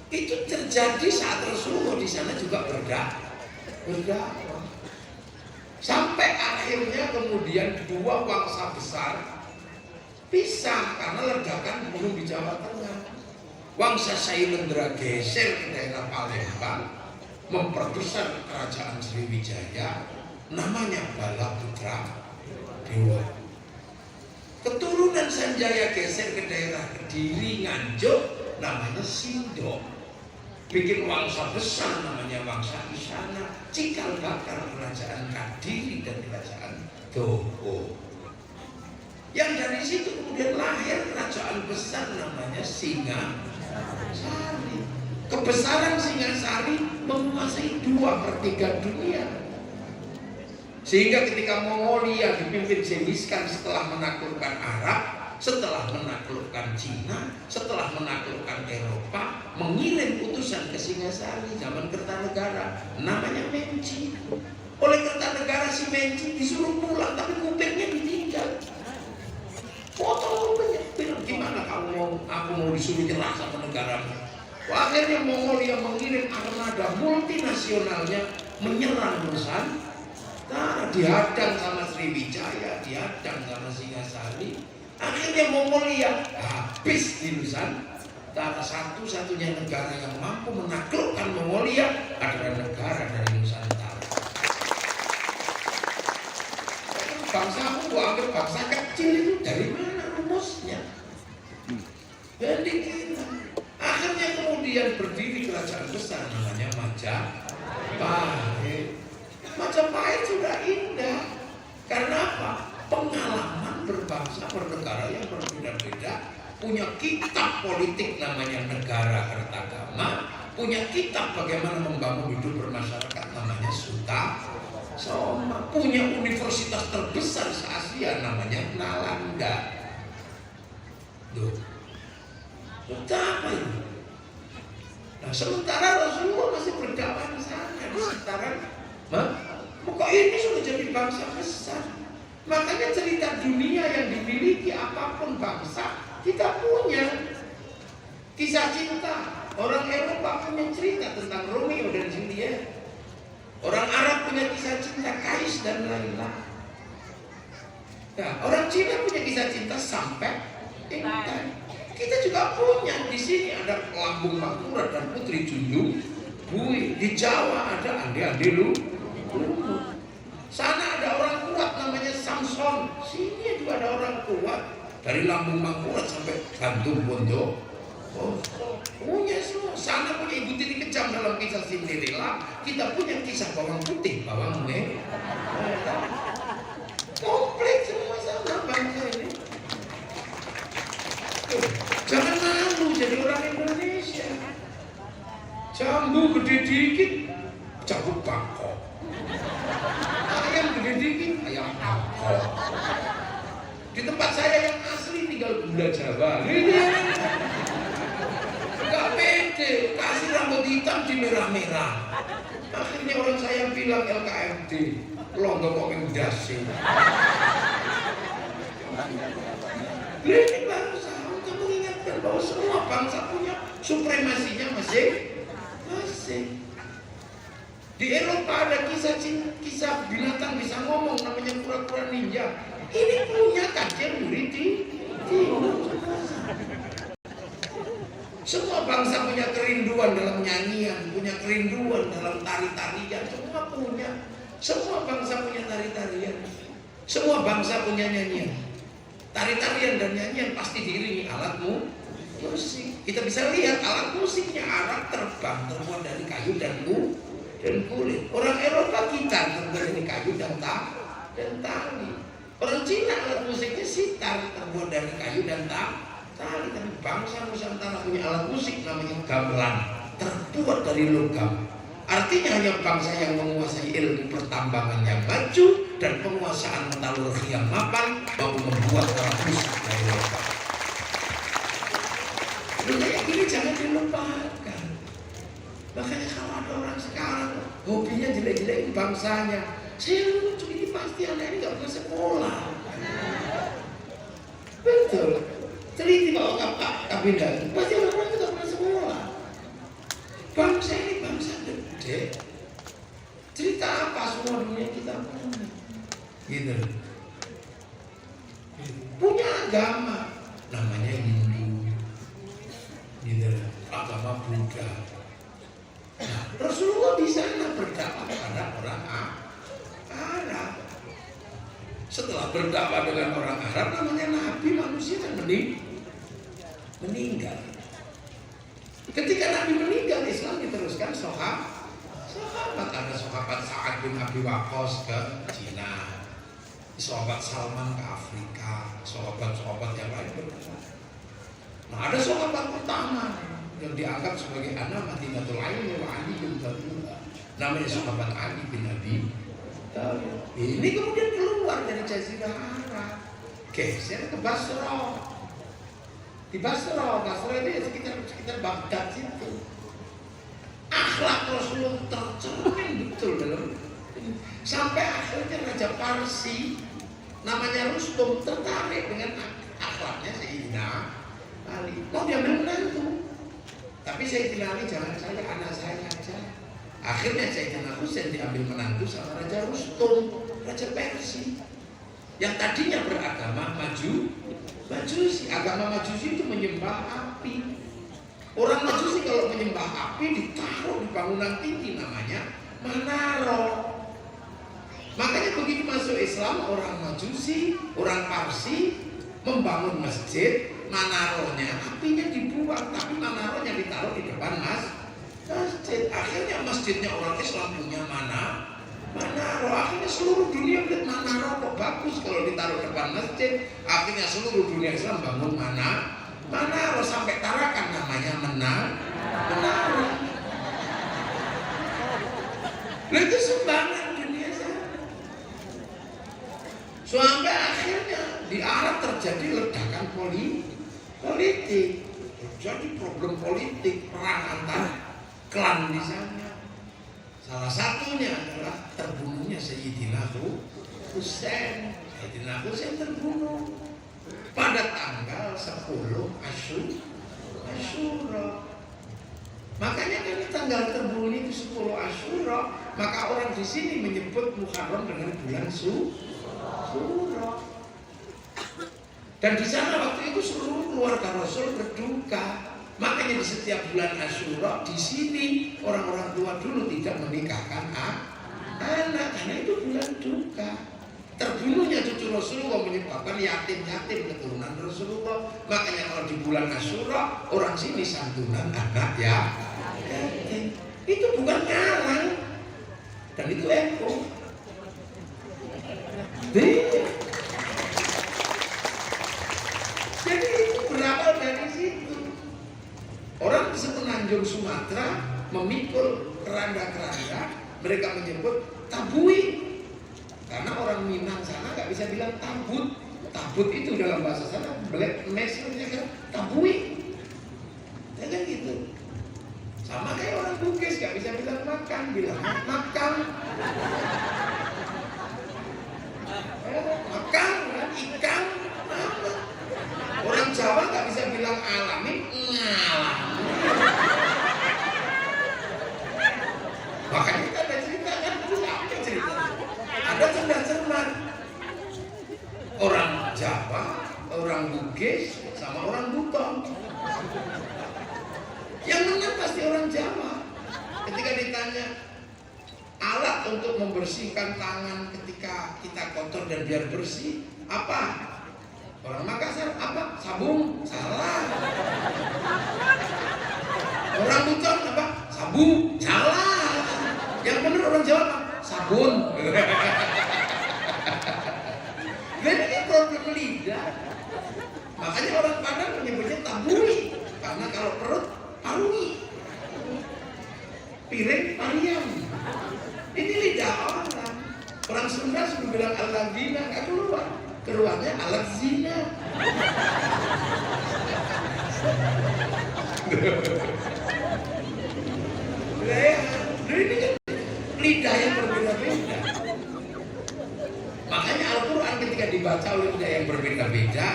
Itu terjadi saat Rasulullah di sana juga berdakwah. Sampai akhirnya kemudian dua bangsa besar pisah karena ledakan gunung di Jawa Tengah. Wangsa Sailendra geser ke daerah Palembang, memperbesar kerajaan Sriwijaya, namanya Balaputra Dewa. Keturunan Sanjaya geser ke daerah Kediri, Nganjuk, namanya Sindok. bikin wangsa besar namanya wangsa Isana, cikal bakal kerajaan Kadiri dan kerajaan Doho. Yang dari situ kemudian lahir kerajaan besar namanya Singasari. Kebesaran Singasari menguasai 2/3 dunia. Sehingga ketika Mongolia dipimpin Genghis Khan setelah menaklukkan Arab, setelah menaklukkan Cina, setelah menaklukkan Eropa, mengirim utusan ke Singasari zaman Kertanegara, namanya Menci. Oleh Kertanegara si Menci disuruh pulang, tapi kupingnya ditinggal. Potong kupingnya, bilang gimana aku mau disuruh nyerah sama negaramu. Akhirnya Mongolia mengirim armada multinasionalnya menyerang Nusantara. Dihadang sama Sriwijaya, dihadang sama Singasari. Akhirnya Mongolia habis di Nusantara. Satu-satunya negara yang mampu menaklukkan Mongolia adalah negara dari Nusantara. Bangsamu gua anggap bangsa kecil itu dari mana rumusnya? Jadi kita. Akhirnya kemudian berdiri kerajaan besar namanya Majapahit. Majapahit sudah indah. Karena apa? Pengalaman berbangsa bernegara yang berbeda-beda, punya kitab politik namanya Negara Kertagama, punya kitab bagaimana membangun hidup bermasyarakat namanya Sutasoma, punya universitas terbesar se-Asia namanya Nalanda. Duh, betapa itu. Nah, sementara Rasulullah masih berdakwah di sana di sekitaran Maka ini sudah jadi bangsa besar. Makanya cerita dunia yang dimiliki apapun bangsa kita punya. Kisah cinta, orang Eropa punya cerita tentang Romeo dan Juliet. Orang Arab punya kisah cinta Kais dan Laila. Nah, orang Cina punya kisah cinta sampai Intan. Kita juga punya. Di sini ada Lambung Makmur dan Putri Junjung Bui. Di Jawa ada Ande-Ande Lu. Sana ada orang kuat namanya Samson. Sini juga ada orang kuat. Dari Lambung Mangkurat sampai Bantung Bondo. Punya semua. Sana punya Ibu Tiri Kejam dalam kisah Cinderella. Kita punya kisah bawang putih, bawang merah. Komplit semua sama bangsa ini. Jangan malu jadi orang Indonesia. Jambu gede dikit, jambu Bangkok. Ayam gede dikit, ayam Bangkok. Di tempat saya yang asli tinggal gula Jawa. Gak pede, kasih rambut hitam di merah-merah. Akhirnya orang saya bilang LKMD, londo kok mendasi. Ini bangsa, untuk mengingatkan bahwa semua bangsa punya supremasinya masing-masing. Di Eropa ada kisah binatang bisa ngomong namanya kura-kura ninja. Ini punya kajian murid di semua bangsa punya kerinduan dalam nyanyian, punya kerinduan dalam tari-tarian, semua punya. Semua bangsa punya tari-tarian. Semua bangsa punya nyanyian. Tari-tarian dan nyanyian pasti diiringi alat musik. Kita bisa lihat alat musiknya Arab terbang, terbuat dari kayu dan kulit. Orang Eropa kita terbuat dari kayu dan tali. Orang Cina alat musiknya sitar, terbuat dari kayu dan tali. Tapi bangsa Nusantara punya alat musik namanya gamelan, terbuat dari logam. Artinya hanya bangsa yang menguasai ilmu pertambangan yang maju dan penguasaan metalurgi yang mapan mampu membuat alat musik dari logam. Kayak gini jangan dilupakan. Makanya kalau ada orang sekarang hobinya jelek-jelekin bangsanya, saya lucu ini pasti anak ini gak pernah sekolah. Betul. Teliti bahwa Kabinda pasti orang-orang itu gak pernah sekolah. Bangsa ini bangsa gede. Cerita apa semua dunia kita punya? Gitu. Punya agama namanya Hindu. Gitu. Agama Buddha. Nah, Rasulullah di sana berdakwah pada orang Arab. Setelah berdakwah dengan orang Arab, namanya Nabi, manusia kan meninggal. Ketika Nabi meninggal, Islam diteruskan sahabat. Ada sahabat Sa'ad bin Abi Waqqas ke Cina, sahabat Salman ke Afrika, sahabat-sahabat yang lain berkembang. Nah, ada sahabat pertama yang dianggap sebagai anak Madinatul Ilmi wa Ali bin Thalib, namanya sahabat Ali bin Abi Thalib. Ini kemudian keluar dari Jazirah Arab, geser ke Basra. Di Basra itu ya sekitar Baghdad situ. Akhlak Rasulullah tercermin betul dalam sampai akhirnya Raja Parsi namanya Rustum tertarik dengan akhlaknya Sayyidina Ali. Mau diambil menantu, tapi Sayyidina Ali jangan saya, anak saya aja. Akhirnya Sayyidina Husain diambil menantu sama Raja Rustum, Raja Persia, yang tadinya beragama Majusi. Agama Majusi itu menyembah api. Orang Majusi kalau menyembah api ditaruh di bangunan tinggi namanya Manaro. Makanya begitu masuk Islam, orang Majusi, orang Parsi membangun masjid, Manaronya apinya dibuang, tapi Manaronya ditaruh di depan masjid. Akhirnya masjidnya orang Islam punya Manaro. Akhirnya seluruh dunia melihat Manaro kok bagus kalau ditaruh depan masjid. Akhirnya seluruh dunia Islam bangun Manaro sampai Tarakan namanya Menara. Nah, itu sumbangan dunia sana. Sampai akhirnya di Arab terjadi ledakan politik. Jadi problem politik, perang antar klan di sana. Salah satunya adalah terbunuhnya Sayyidina Husain. Sayyidina Husain terbunuh pada tanggal 10 Asyura. Makanya kan tanggal terbunuh itu 10 Asyura, maka orang di sini menyebut Muharram dengan bulan Syura. Dan di sana waktu itu seluruh keluarga Rasul berduka. Makanya di setiap bulan Asyura di sini orang-orang tua dulu tidak menikahkan anak karena itu bulan duka. Terbunuhnya cucu Rasulullah menyebabkan yatim-yatim keturunan Rasulullah. Makanya kalau di bulan Asyura orang sini santunan anak yatim. Itu bukan ngarang, dan itu eko. Jadi itu berawal dari situ. Orang semenanjung Sumatera memikul keranda-keranda, mereka menyebut tabui. Karena orang Minang sana nggak bisa bilang tabut. Tabut itu dalam bahasa sana black message kan tabui. Ya kan gitu. Sama kayak orang Bugis nggak bisa bilang makan, bilang makan. Makan, ikan, apa? Orang Jawa nggak bisa bilang alami, ngalami. Makanya kita ada cerita kan, apa cerita? Ada cerdas-cermat. Orang Jawa, orang Bugis, sama orang Buton. Yang menang pasti orang Jawa. Ketika ditanya alat untuk membersihkan tangan ketika kita kotor dan biar bersih apa? Orang Makassar apa? Sabun. Salah. Orang Buton apa? Sabu. Salah. Yang benar orang Jawa apa? Sabun. Dan ini problem lidah. Makanya orang Padang menyebutnya tabui, karena kalau perut parui, piring pariam. Ini lidah orang. Orang Sunda sudah bilang alat zina nggak keluar, keluarnya alat zina. Ini kan lidah yang berbeda-beda. Makanya Al-Quran ketika dibaca oleh lidah yang berbeda-beda,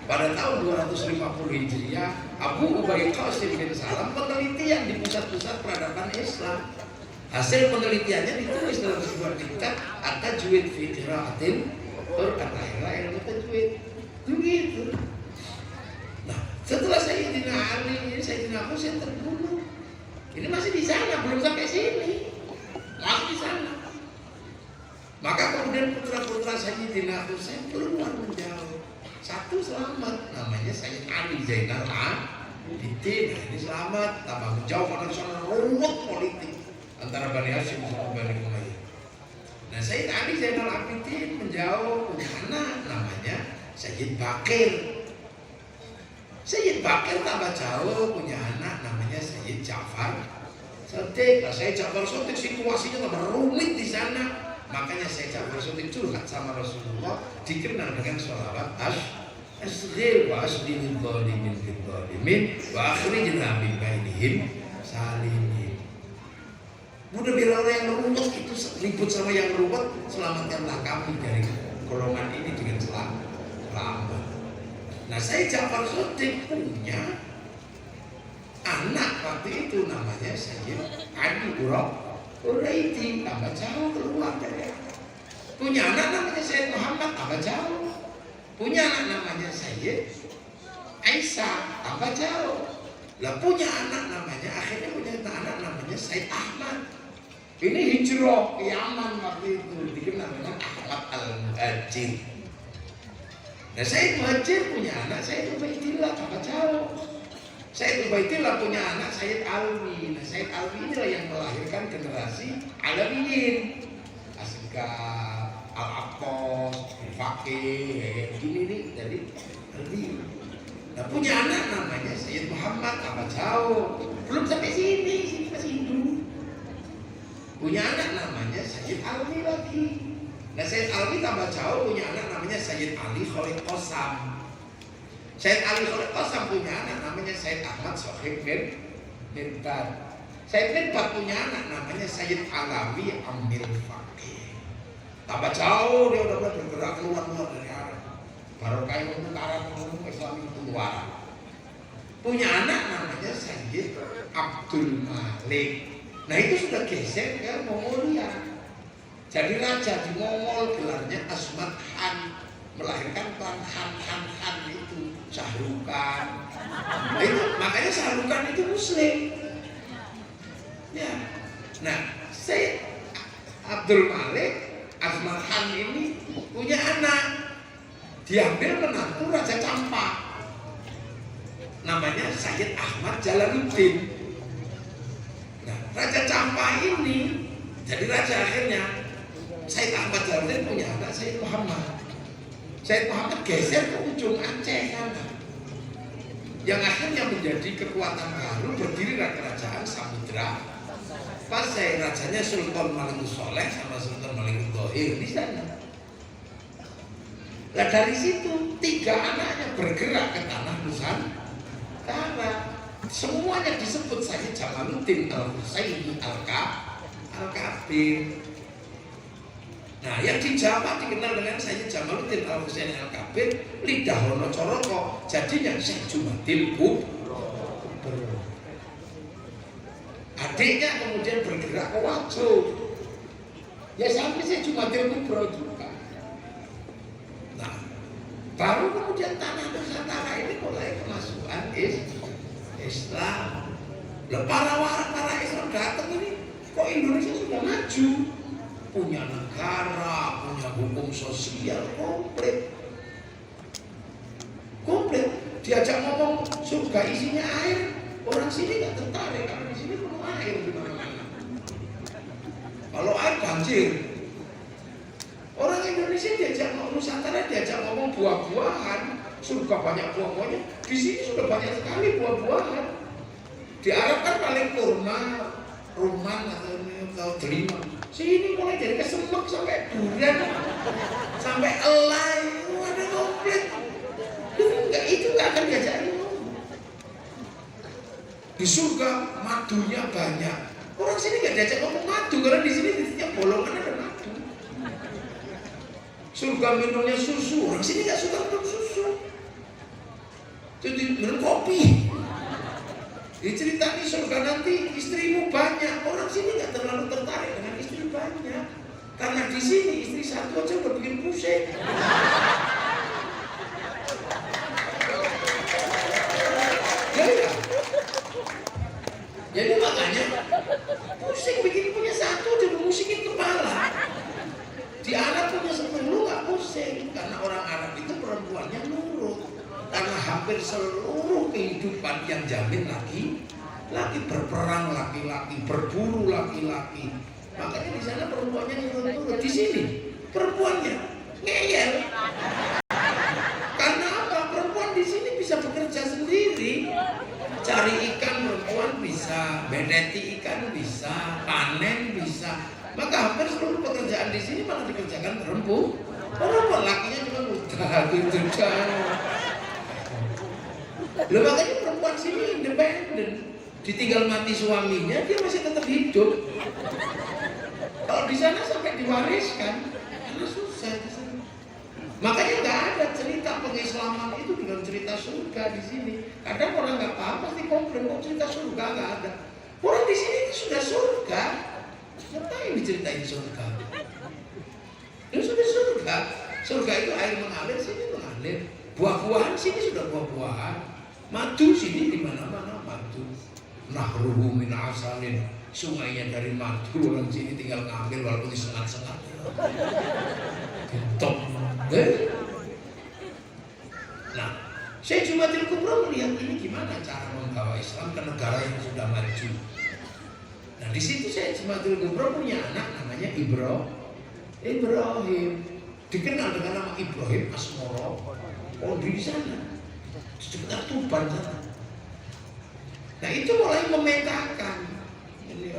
pada tahun 250 Hijriah, Abu Ubaid Qasim bin Salam penelitian di pusat-pusat peradaban Islam. Hasil penelitiannya ditulis dalam sebuah kitab At-Tajwid fi Qira'atil Quran, ilmu tajwid. Begitu. Nah, setelah Sayyidina Ali, Sayyidina Husain terbunuh. Ini masih di sana, belum sampai sini. Masih di sana. Maka kemudian putra-putra Sayyidina Husain keluar menjauh. Satu selamat, namanya Sayyid Ali Zainal Abidin. Abidin. Nah, ini selamat, tambah menjauh karena soal ruwet politik antara Bani Hashim sama Bani Umayyah. Nah, Sayyid Ali Zainal Abidin menjauh, punya anak namanya Sayyid Bakir. Sayyid Bakir tambah jauh, punya anak namanya Sayyid Ja'far Shadiq. Nah, Sayyid Ja'far Shadiq situasinya tambah rumit di sana. Makanya Sayyid Ja'far Shadiq curhat sama Rasulullah, dikenal dengan sholawat asghir wa asdil dhalimin bil dhalimin wa akhrijna min bainihim salimin. Udah biar orang yang ruwet itu ribut sama yang ruwet, selamatkanlah kami dari golongan ini dengan selamat. Nah, saya Ja'far Shadiq punya anak waktu itu namanya Sayyid Ali Uraidi, tambah jauh keluar dari. Punya anak namanya Sayyid Muhammad, tambah jauh. Punya anak namanya Sayyid Aisyah, tambah jauh. Lah punya anak namanya, akhirnya punya anak namanya Sayyid Ahmad. Ini hijrah ke Yaman waktu itu, dikenal dengan Ahmad Al-Muhajir. Nah, Sayyid Muhajir punya anak Sayyid Ubaidillah, tambah jauh. Sayyid Ubaidillah punya anak Sayyid Alwi. Nah, Sayyid Alwi inilah yang melahirkan generasi Alawiyin. Asghar, Al-Aqas, Al-Faqih, kayak gini nih dari Alwi. Nah, punya anak namanya Sayyid Muhammad, tambah jauh. Belum sampai sini masih hidup. Punya anak namanya Sayyid Alwi lagi. Nah, Sayyid Alwi tambah jauh, punya anak namanya Sayyid Ali Khalid Qasam. Sayyid Ali Khalid Qasam punya anak namanya Sayyid Ahmad Sohib bin Mirdad. Sayyid Mirdad punya anak namanya Sayyid Alawi Amil Faqih. Tambah jauh dia udah bergerak keluar dari Arab. Barokah ilmu karam ilmu Islam itu luar. Punya anak namanya Sayyid Abdul Malik. Nah, itu sudah geser ke Mongolia. Jadi raja di Mongol gelarnya Asmat Han, melahirkan klan Han itu Syahrukan. Nah, itu makanya Syahrukan itu Muslim. Ya. Nah, Sayyid Abdul Malik Asmat Han ini punya anak, diambil menantu Raja Campak, namanya Sayyid Ahmad Jalaluddin. Nah, Raja Campak ini jadi raja akhirnya. Sayyid Ahmad Jalaluddin punya anak Sayyid Muhammad. Sayyid Muhammad geser ke ujung Aceh sana, yang akhirnya menjadi kekuatan baru, berdiri kerajaan Samudra Pasai. Rajanya Sultan Malikus Soleh sama Sultan Malikus Thohir di sana. Nah, dari situ 3 anaknya bergerak ke tanah Nusantara. Semuanya disebut Sayyid Jamaluddin Al-Husaini Al-Kabir. Nah, yang di Jawa dikenal dengan Sayyid Jamaluddin Al-Husaini Al-Kabir, Lidahono Coroko, jadinya Syekh Jumadil Kubro. Adiknya kemudian bergerak ke Wajo, ya sampai Syekh Jumadil Kubro juga. Nah, baru kemudian tanah Nusantara ini mulai kemasukan Islam. Lah para Islam datang ini, kok Indonesia sudah maju, punya negara, punya hukum sosial komplit. Diajak ngomong surga isinya air, orang sini nggak tertarik karena di sini penuh air di mana-mana. Kalau air banjir, orang Indonesia diajak ngomong Nusantara, diajak ngomong buah-buahan, surga banyak buah-buahnya. Di sini sudah banyak sekali buah-buahan. Di Arab kan paling kurma, rumman atau delima. Sini mulai dari kesemek sampai durian, sampai elai, ada komplit. Itu nggak akan diajarin. Di surga madunya banyak. Orang sini nggak diajak ngomong madu karena di sini di setiap bolongan ada madu. Surga minumnya susu, orang sini nggak suka minum susu. Jadi minum kopi. Diceritani surga nanti istrimu banyak, orang sini nggak terlalu tertarik dengan istri banyak, karena di sini istri satu aja udah bikin pusing. Ya. Jadi makanya pusing bikin punya satu udah musikin kepala. Di Arab punya 10 nggak pusing, karena orang Arab itu perempuannya nurut, karena hampir seluruh kehidupan kehidupan yang jamin laki berperang laki-laki, berburu laki-laki. Makanya di sana perempuannya nurut-nurut, di sini perempuannya ngeyel. Karena apa? Perempuan di sini bisa bekerja sendiri, cari ikan perempuan bisa, bedeti ikan bisa, panen bisa. Maka hampir seluruh pekerjaan di sini malah dikerjakan perempuan. Lakinya cuma udah gitu kan. Loh, makanya perempuan sini independen. Ditinggal mati suaminya, dia masih tetap hidup. Kalau di sana sampai diwariskan, karena susah di sana. Makanya nggak ada cerita pengislaman itu dengan cerita surga di sini. Kadang orang nggak paham pasti komplain, kok cerita surga nggak ada. Orang di sini itu sudah surga. Ngapain diceritain surga? Ini sudah surga. Surga itu air mengalir, sini mengalir. Buah-buahan sini sudah buah-buahan. Madu sini di mana-mana madu. Nahruhu min asalin. Sungainya dari madu, orang sini tinggal ngambil walaupun disengat-sengat. Top. Nah, Syekh Jumatil Kubro melihat ini gimana cara membawa Islam ke negara yang sudah maju. Nah, di situ Syekh Jumatil Kubro punya anak namanya Ibrahim. Dikenal dengan nama Ibrahim Asmoro. Oh, di sana. Di sekitar Tuban sana. Nah, itu mulai memetakan. Ini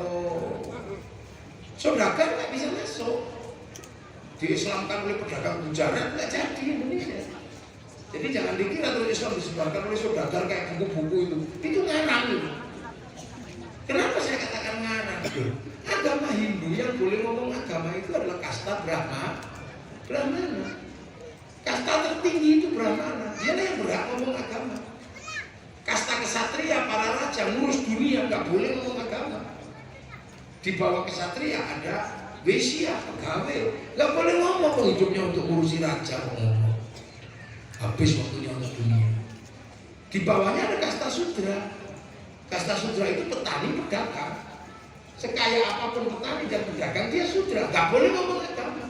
saudagar nggak bisa masuk. Diislamkan oleh pedagang bujaran nggak jadi Indonesia. Jadi jangan dikira terus Islam disebarkan oleh saudagar kayak buku-buku itu ngarang itu. Kenapa saya katakan ngarang? Agama Hindu yang boleh ngomong agama itu adalah kasta Brahmana. Kasta tertinggi itu Brahmana. Dia yang berhak ngomong agama. Kasta kesatria, para raja ngurus dunia nggak boleh ngomong agama. Di bawah kesatria ada Wesya, pegawai, nggak boleh ngomong hidupnya untuk ngurusi raja, ngomong. Habis waktunya untuk dunia. Di bawahnya ada kasta sudra. Kasta sudra itu petani pedagang. Sekaya apapun petani dan pedagang dia sudra, nggak boleh ngomong agama.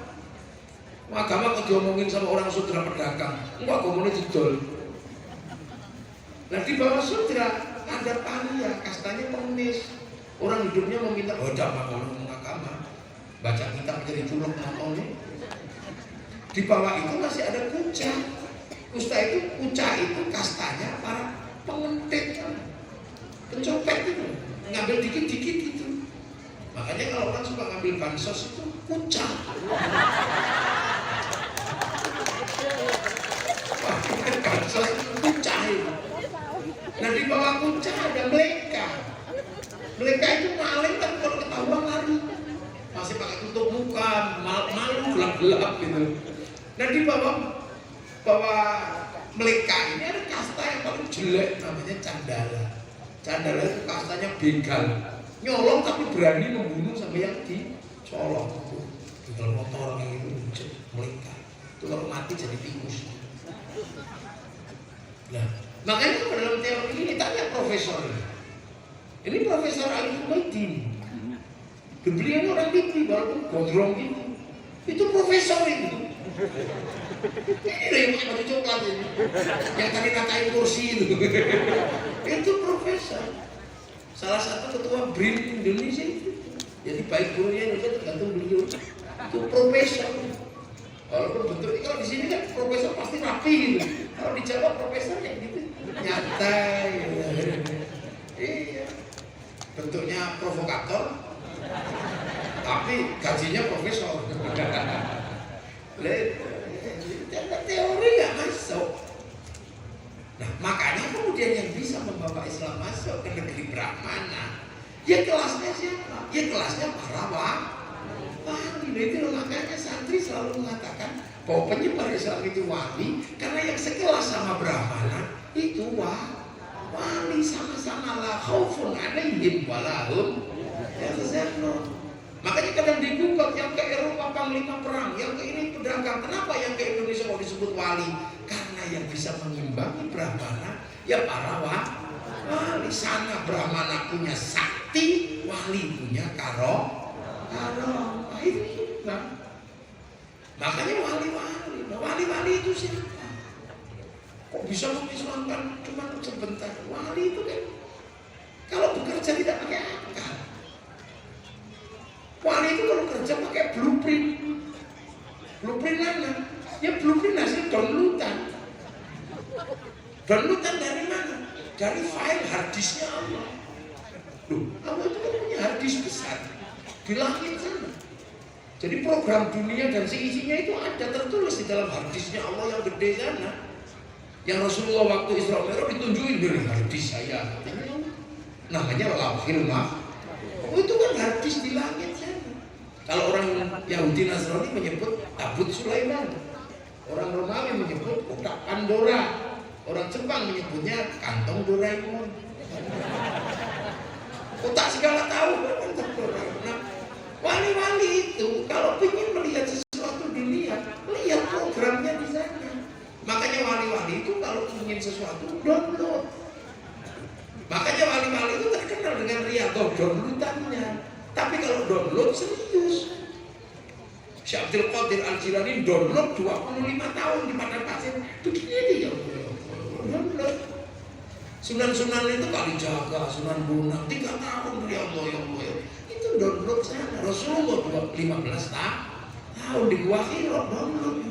Agama kalau diomongin sama orang sudra pedagang, enggak ngomongnya jedol. Nah, di bawah sudra ada paria, kastanya pengemis. Orang hidupnya meminta, jangan ngomong agama. Baca kitab menjadi culuk nontonnya. Di bawah itu masih ada kuca. Kuca itu kastanya para pengentit, pencopet itu, ngambil dikit-dikit gitu. Makanya kalau orang suka ngambil bansos itu kuca. Bansos itu kuca itu. Nah, di bawah kuca ada meleka. Meleka itu maling kan kalau ketahuan lari. Masih pakai tutup muka, malu gelap-gelap gitu. Nah, di bawah meleka ini ada kasta yang paling jelek namanya candala. Candala itu kastanya begal, nyolong tapi berani membunuh sampai yang dicolong. Begal motor gitu, meleka. Itu kalau mati jadi tikus. Nah, makanya dalam teori ini tanya profesor ini Profesor Ali Kumaidin. Beliau orang tinggi walaupun gondrong itu profesor itu. Ini loh yang pakai baju coklat ini, yang tadi ngatain kursi itu. Itu profesor, salah satu ketua BRIN Indonesia itu. Jadi baik buruknya Indonesia tergantung beliau. Itu profesor. Walaupun bentuknya kalau di sini kan profesor pasti rapi gitu. Kalau di Jawa profesornya gitu nyantai. Iya. Bentuknya provokator, tapi gajinya profesor. Teori nggak masuk. Nah, makanya kemudian yang bisa membawa Islam masuk ke negeri Brahmana, ya kelasnya siapa? Ya kelasnya para wali. Itu makanya santri selalu mengatakan bahwa penyebar Islam itu wali, karena yang sekelas sama Brahmana itu wali, sama-sama la khaufun alaihim walahum yahzanun. Makanya kadang digugat yang ke Eropa panglima perang, yang ke ini pedagang. Kenapa yang ke Indonesia mau disebut wali? Karena yang bisa mengimbangi Brahmana ya para wali. Sana Brahmana punya sakti, wali punya karo. Nah, itu makanya wali-wali itu siapa? Kok bisa mengislamkan cuma sebentar? Wali itu kan kalau bekerja tidak pakai akal. Wali itu kalau kerja pakai blueprint. Blueprint mana? Ya blueprint hasil downloadan. Downloadan dari mana? Dari file harddisknya Allah. Loh, Allah itu kan punya harddisk besar di langit sana. Jadi program dunia dan seisinya itu ada tertulis di dalam harddisknya Allah yang gede sana. Yang Rasulullah waktu Isra Mi'raj ditunjukin dari harddisk saya. Namanya Lauhil Mahfuz. Oh, itu kan harddisk di langit sana. Kalau orang Yahudi Nasrani menyebut tabut Sulaiman. Orang Romawi menyebut kotak Pandora. Orang Jepang menyebutnya kantong Doraemon. Kotak segala tahu kantong Doraemon. Nah, wali-wali itu kalau ingin melihat sesuatu dunia, lihat programnya di sana. Makanya wali-wali itu kalau ingin sesuatu download. Makanya wali-wali itu terkenal dengan riyadhah downloadannya. Tapi kalau download serius. Syekh Abdul Qadir Al-Jilani download 25 tahun di padang pasir. Begini dia download. Sunan-sunan itu Kalijaga, Sunan Bonang 3 tahun dari Allah ya Allah. Itu download sana. Rasulullah 15 tahun di Gua Hira download.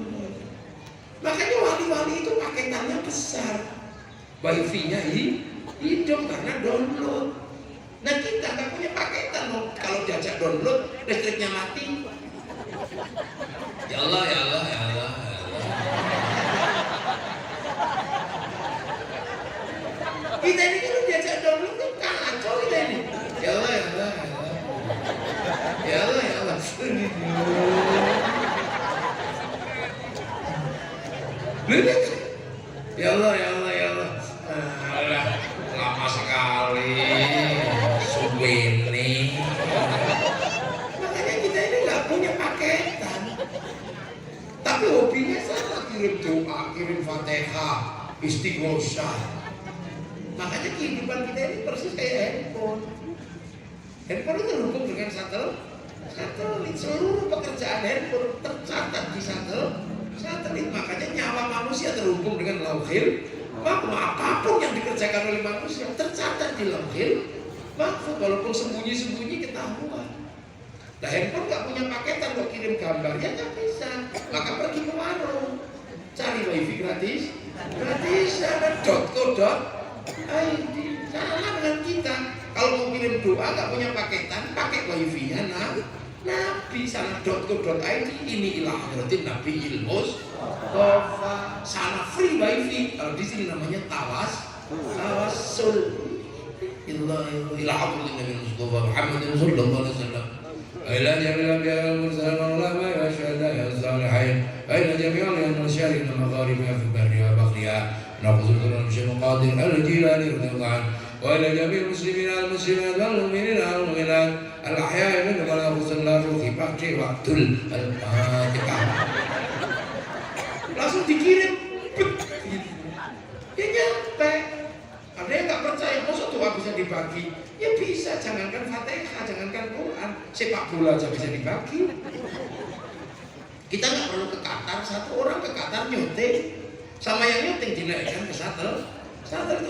Makanya wali-wali itu paketannya besar. Wifi-nya hidup karena download. Nah kita nggak punya paketan loh. Kalau diajak download listriknya mati. Ya Allah, ya Allah, ya Allah, ya Allah. Kita ini kalau diajak download kan kacau kita ini. Ya Allah, ya Allah, ya Allah. Ya Allah, ya Allah. Ya Allah, ya Allah, ya Allah. Lama sekali. Subini. Makanya kita ini nggak punya paketan. Tapi hobinya sama, kirim doa, kirim Fatihah, istighosah. Makanya kehidupan kita ini persis kayak handphone. Handphone itu terhubung dengan satelit. Seluruh pekerjaan handphone tercatat di satelit. Makanya nyawa manusia terhubung dengan Lauhil Mahfuz. Apapun yang dikerjakan oleh manusia tercatat di Lauhil Mahfuz. Walaupun sembunyi-sembunyi ketahuan. Nah handphone nggak punya paketan kok kirim gambar ya nggak bisa. Maka pergi ke warung cari wifi gratis. Ada .co.id. Sama dengan kita. Kalau mau kirim doa nggak punya paketan, pakai wifi-nya Nabi sana .co.id. Ini ilah hadratin Nabi Ilmus Mustafa. Sana free wifi. Kalau di sini namanya tawassul. Ilah hadratin Nabi Mustafa Muhammadin sallallahu alaihi wasallam. أين جميع الأنبياء والمرسلين والعلماء والشهداء والصالحين أين جميع المشارين ومغاربها في برها وبحرها نقص القرآن بشيء مقادر الجيلاني رضي الله عنه وإلى جميع المسلمين والمسلمات والمؤمنين والمؤمنات الأحياء منهم والأموات الله في بعد وقت الفاتحة. Langsung dikirim, ya nyampe. Ada yang nggak percaya, masa doa bisa dibagi? Ya bisa, jangankan Fatihah, jangankan Quran, sepak bola aja bisa dibagi. Kita nggak perlu ke Qatar, satu orang ke Qatar nyuting, sama yang nyuting dinaikkan ke satelit.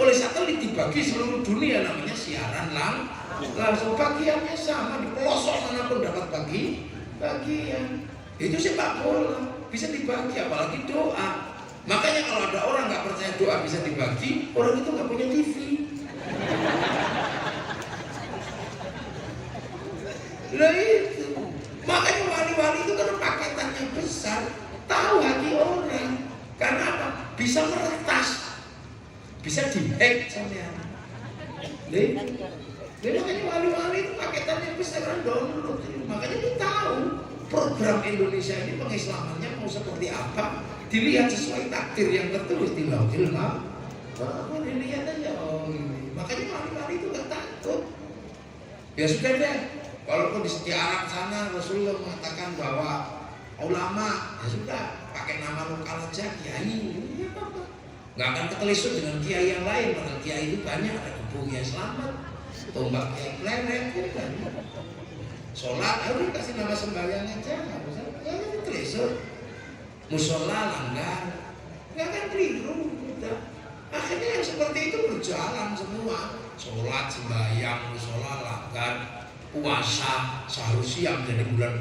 Oleh satelit dibagi seluruh dunia, namanya siaran langsung. Bagiannya sama, di pelosok manapun dapat bagian. Itu sepak bola, bisa dibagi, apalagi doa. Makanya kalau ada orang nggak percaya doa bisa dibagi, orang itu nggak punya TV. Nah itu, makanya wali-wali itu karena paketannya besar, tahu hati orang. Karena apa? Bisa meretas, bisa dihack sampean. Makanya wali-wali itu paketannya besar kan download. Makanya dia tahu program Indonesia ini pengislamannya mau seperti apa. Dilihat sesuai takdir yang tertulis di Lauhil Mahfuz. Dilihat aja, oh ini. Makanya wali-wali itu nggak takut. Ya sudah deh. Walaupun di Arab sana Rasulullah mengatakan bahwa ulama ya sudah pakai nama lokal aja kiai, nggak akan ketelisut dengan kiai yang lain. Padahal kiai itu banyak, ada Kebu Kiai Slamet, Tombak Kiai Pleret, kan? Sholat harus kasih nama sembahyang aja, nggak usah ketelisut. Musola langgar, nggak akan keliru. sudah. Akhirnya yang seperti itu berjalan semua. Sholat, sembahyang, sholat, langgar, puasa, sahur siang jadi bulan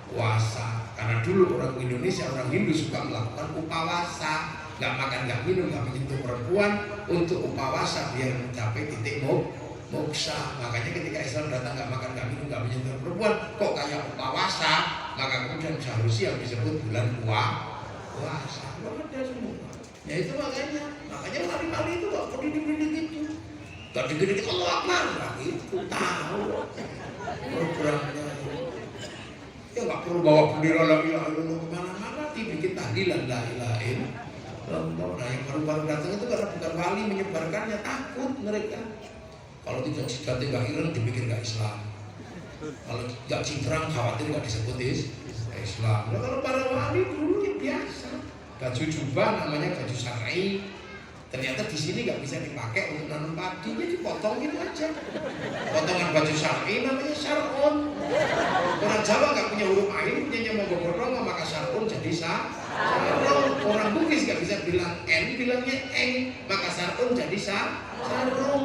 puasa. Karena dulu orang Indonesia, orang Hindu suka melakukan upawasa, nggak makan, nggak minum, nggak menyentuh perempuan untuk upawasa biar mencapai titik moksa. Makanya ketika Islam datang nggak makan, nggak minum, nggak menyentuh perempuan, kok kayak upawasa? Maka kemudian sahur siang disebut bulan puasa. Ada semua. Ya itu makanya wali-wali itu kok pendidik-pendidik itu. Gak dikit-dikit Allah Akbar, itu tahu programnya. Ya nggak perlu bawa bendera la ilaha illallah kemana-mana, dibikin tahlilan la ilaha illallah. Nah yang baru-baru datang itu karena bukan wali menyebarkannya, takut mereka. Kalau tidak jidatnya nggak hilang dipikir nggak Islam. Kalau nggak cintrang khawatir nggak disebut Islam. Nah, kalau para wali dulu ya biasa, baju jubah namanya baju syar'i. Ternyata di sini nggak bisa dipakai untuk nanam padi, jadi dipotongin aja. Potongan baju syar'i namanya syar'un. Orang Jawa nggak punya huruf ain, punya mogok-mogok, maka syar'un jadi syar'un. Orang Bugis nggak bisa bilang n, bilangnya eng, maka syar'un jadi syar'un.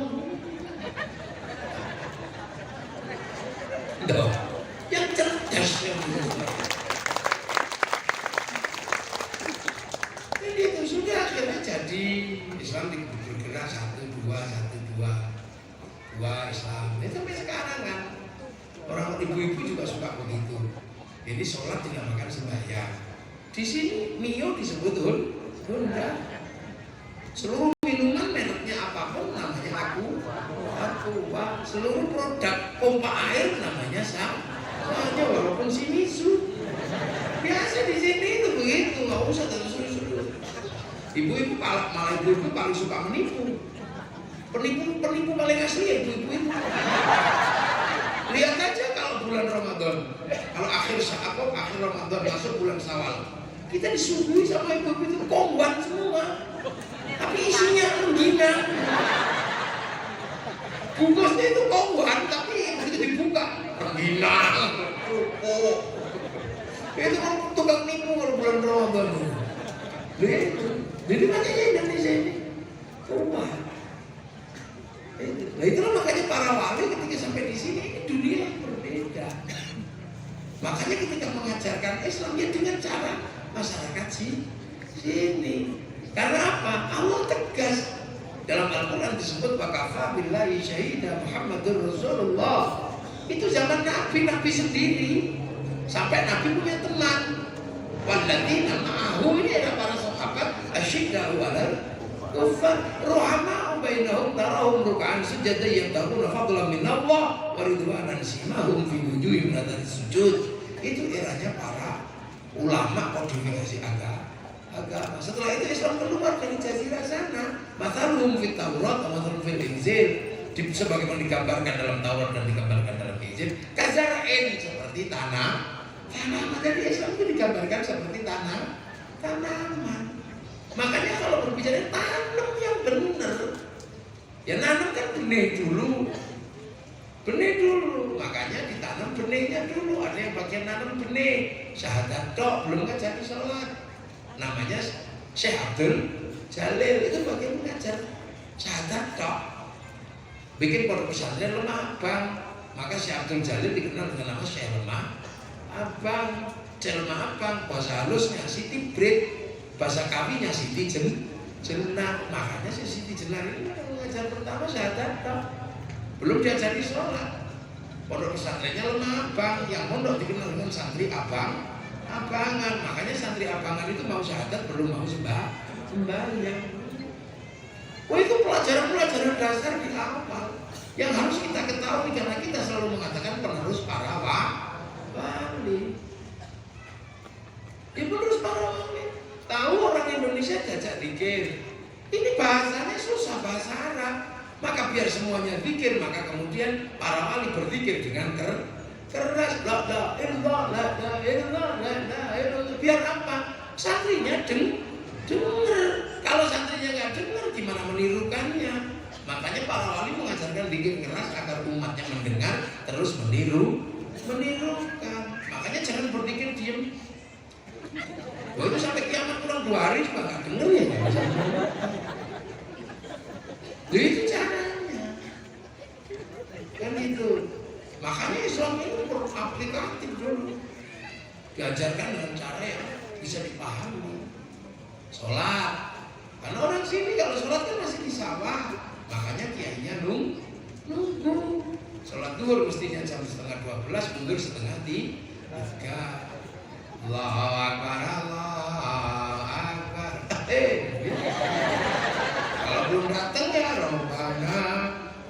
Yang cerdas yang jadi itu sudah akhirnya jadi Islam bergerak satu dua Islam. Ini sampai sekarang kan orang ibu-ibu juga suka begitu. Ini sholat tidak makan sembahyang. Di sini mio disebut Honda. Seluruh minuman mereknya apapun namanya aku. Seluruh produk pompa air namanya saja walaupun Shimizu. Biasa di sini itu begitu, nggak usah terus. Ibu-ibu malah ibu-ibu paling suka menipu. Penipu paling asli ya ibu-ibu itu. Lihat aja kalau bulan Ramadan, kalau akhir Ramadan masuk bulan Syawal, kita disuguhi sama ibu-ibu itu kongwan semua, tapi isinya rengginang. Bungkusnya itu kongwan, tapi begitu dibuka rengginang. Itu kan tukang nipu kalau bulan Ramadan. Jadi makanya Indonesia ini kuat. Nah itulah makanya para wali ketika sampai di sini ini dunia yang berbeda. Makanya ketika mengajarkan Islam ya dengan cara masyarakat sini. Karena apa? Allah tegas. Dalam Al-Quran disebut wakafa billahi syahidah Muhammadur Rasulullah. Itu zaman Nabi sendiri. Sampai Nabi punya teman. Walladzina ma'ahu, ini ada para sahabat asyidda'u 'alal kuffar ruhama'u bainahum tarahum ruk'an sujada yabtaguna fadlan minallah wa ridwanan simahum fi wujuhihim min sujud. Itu eranya para ulama kodifikasi agama. Setelah itu Islam keluar dari jazirah sana. Mathaluhum fit Taurat wa mathaluhum fil Injil, sebagaimana digambarkan dalam Taurat dan digambarkan dalam Injil. Kazar'in, seperti tanaman. Jadi Islam itu digambarkan seperti tanaman. Makanya kalau berbicara tanam yang benar, ya nanam kan benih dulu. Makanya ditanam benihnya dulu. Ada yang bagian nanam benih, syahadat tok, belum kan jadi sholat. Namanya Syekh Abdul Jalil, itu bagian mengajar syahadat tok. Bikin pondok pesantren Lemah Abang, maka Syekh Abdul Jalil dikenal dengan nama Syekh Lemah Abang. Lemah Abang, bahasa halusnya Siti Brit, bahasa kaminya Siti Jenar. Makanya Siti Jenar ini mengajar pertama syahadat tok, belum diajari sholat. Pondok pesantrennya Lemah Abang, yang pondok dikenal dengan santri abangan. Makanya santri abangan itu mau syahadat belum mau sembahyang. Itu pelajaran dasar di awal yang harus kita ketahui, karena kita selalu mengatakan penerus para wali. Penerus para wali. Tahu orang Indonesia jajak zikir. Ini bahasanya susah, bahasa Arab. Maka biar semuanya zikir, maka kemudian para wali berzikir dengan keras. La ilaha illallah. Biar apa? Santrinya dengar. Kalau santrinya nggak dengar, gimana menirukannya? Makanya para wali mengajarkan zikir keras agar umatnya mendengar terus menirukan. Makanya jangan berzikir diam. Itu sampai kiamat kurang 2 hari juga nggak dengar ya. edukatif dulu, diajarkan dengan cara yang bisa dipahami. Sholat, karena orang sini kalau sholat kan masih di sawah, makanya kiainya nunggu. Sholat duhur mestinya jam 11:30, mundur 11:30. Allahu Akbar, Allahu Akbar. Kalau belum datang ya Robbana,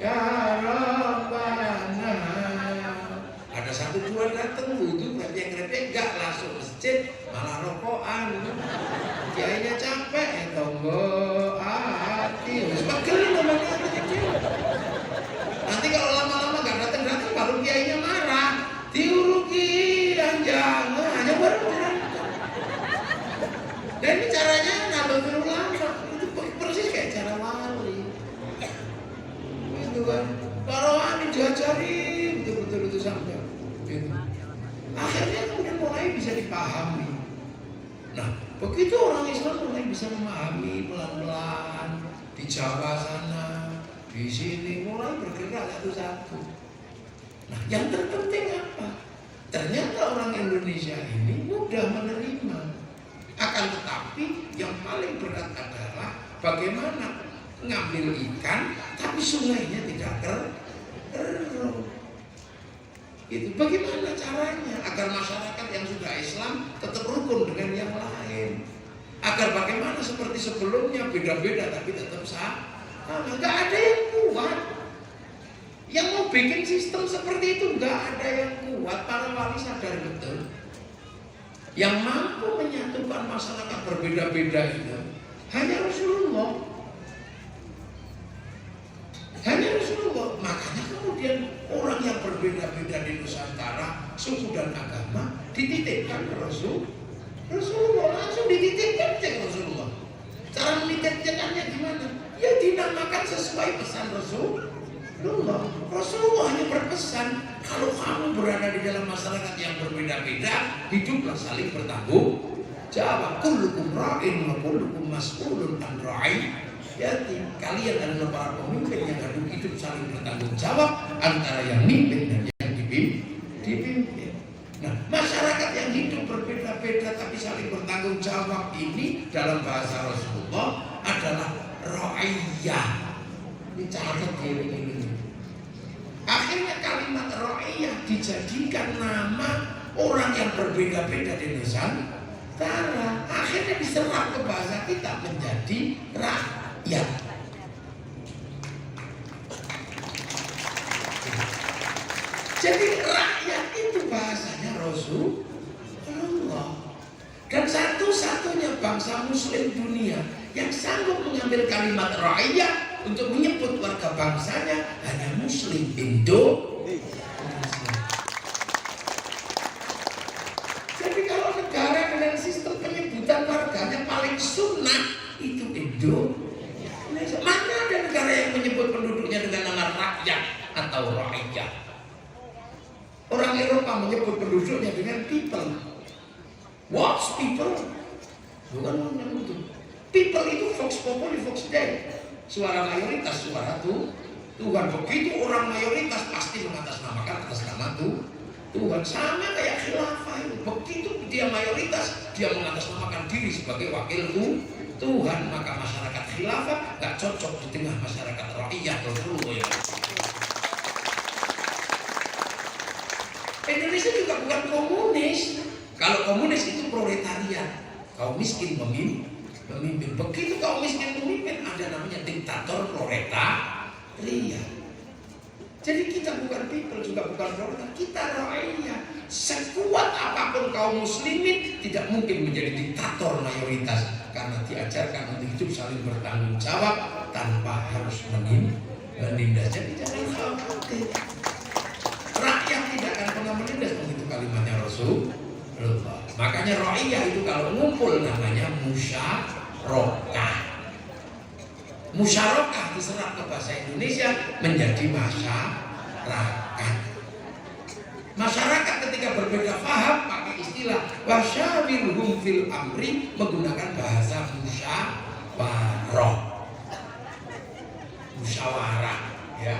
ya Robbana. Ada 1-2 datang wudhu, krepek enggak langsung masjid, malah rokokan. Kiainya capek ya tonggo hati, wis pegel namanya kecil. Nanti kalau lama-lama enggak datang baru kiainya marah. Diuruki jangan hanya baru datang. Dan ini caranya nabung ulama, itu persis kayak cara wali. Itu kan, para wali diajari betul-betul itu sampai. Gitu. Akhirnya kemudian mulai bisa dipahami. Nah, begitu orang Islam mulai bisa memahami pelan-pelan di Jawa sana, di sini mulai bergerak satu-satu. Nah, yang terpenting apa? Ternyata orang Indonesia ini mudah menerima. Akan tetapi yang paling berat adalah bagaimana ngambil ikan tapi sungainya tidak keruh. Itu bagaimana caranya agar masyarakat yang sudah Islam tetap rukun dengan yang lain. Agar bagaimana seperti sebelumnya beda-beda tapi tetap sama. Nggak ada yang kuat. Yang mau bikin sistem seperti itu nggak ada yang kuat. Para wali sadar betul. Yang mampu menyatukan masyarakat berbeda-beda itu hanya Rasulullah. Hanya Rasulullah. Makanya kemudian orang yang berbeda-beda di Nusantara, suku dan agama dititipkan ke Rasulullah, langsung dititipkan ke Rasulullah. Cara menitipkannya gimana? Ya dinamakan sesuai pesan Rasulullah. Rasulullah hanya berpesan, kalau kamu berada di dalam masyarakat yang berbeda-beda, hiduplah saling bertanggung jawab. Kullukum ra'in wa kullukum mas'ulun an ra'iyati. Kalian adalah para pemimpin yang hidup saling bertanggung jawab antara yang mimpin dan yang dipimpin. Nah, masyarakat yang hidup berbeda-beda tapi saling bertanggung jawab ini dalam bahasa Rasulullah adalah ra'iyah. Dicatat ini. Akhirnya kalimat ra'iyah dijadikan nama orang yang berbeda-beda di Nusantara. Akhirnya diserap ke bahasa kita menjadi rakyat. Jadi rakyat itu bahasanya Rasulullah. Dan satu-satunya bangsa muslim dunia yang sanggup mengambil kalimat ra'iyah untuk menyebut warga bangsanya hanya muslim Indonesia. Jadi kalau negara dengan sistem penyebutan warganya paling sunnah itu Indonesia. Mana ada negara yang menyebut penduduknya dengan nama rakyat atau rakyat? Orang Eropa menyebut penduduknya dengan people. What's people? Bukan ngomong itu. People itu vox populi, vox dei. Suara mayoritas, suara Tuhan. Begitu orang mayoritas pasti mengatasnamakan atas nama Tuhan. Sama kayak khilafah itu. Begitu dia mayoritas, dia mengatasnamakan diri sebagai wakil Tuhan. Maka masyarakat khilafah gak cocok di tengah masyarakat rakyat dulu ya. Indonesia juga bukan komunis. Kalau komunis itu proletariat, kaum miskin memimpin. Begitu kaum miskin memimpin, ada namanya diktator proletariat. Jadi kita bukan people, juga bukan proletariat, kita rakyat. Sekuat apapun kaum muslimin tidak mungkin menjadi diktator mayoritas, karena diajarkan untuk hidup saling bertanggung jawab tanpa harus menindas. Jadi jangan khawatir. Rakyat tidak akan pernah menindas, begitu kalimatnya Rasulullah. Makanya ra'iyah itu kalau ngumpul namanya musyarakah. Musyarakah diserap ke bahasa Indonesia menjadi masyarakat. Masyarakat ketika berbeda paham pakai istilah wasyawirhum fil amri, menggunakan bahasa musyawarah, ya.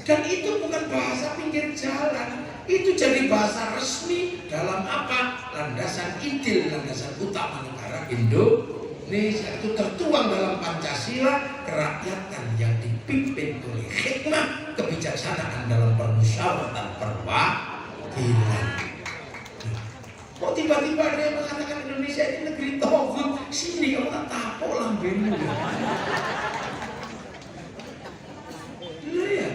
Dan itu bukan bahasa pinggir jalan. Itu jadi bahasa resmi dalam apa? Landasan intil, landasan utama negara Indonesia. Itu tertuang dalam Pancasila, kerakyatan yang dipimpin oleh hikmah kebijaksanaan dalam permusyawaratan perwakilan. Kok tiba-tiba ada yang mengatakan Indonesia ini negeri tauhid? Sini kamu tak tapok lambemu. Ya.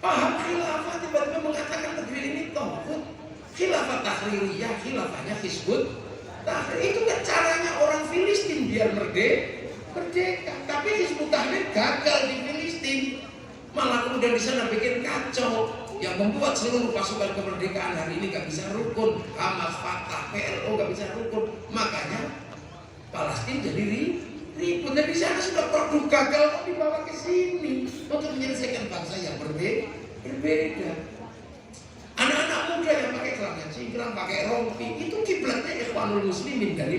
Paham khilafah tiba-tiba mengatakan negeri ini tauhid. Khilafah tahririyah, khilafahnya Hizbut Tahrir. Itu kan caranya orang Filistin biar merdeka. Tapi Hizbut Tahrir gagal di Filistin. Malah kemudian di sana bikin kacau yang membuat seluruh pasukan kemerdekaan hari ini gak bisa rukun. Hamas, Fatah, PLO gak bisa rukun. Makanya Palestina jadi ribut. Dan di sana sudah produk gagal kok dibawa ke sini untuk menyelesaikan bangsa yang berbeda. Anak-anak muda yang pakai celana cingkrang, pakai rompi, itu kiblatnya Ikhwanul Muslimin dari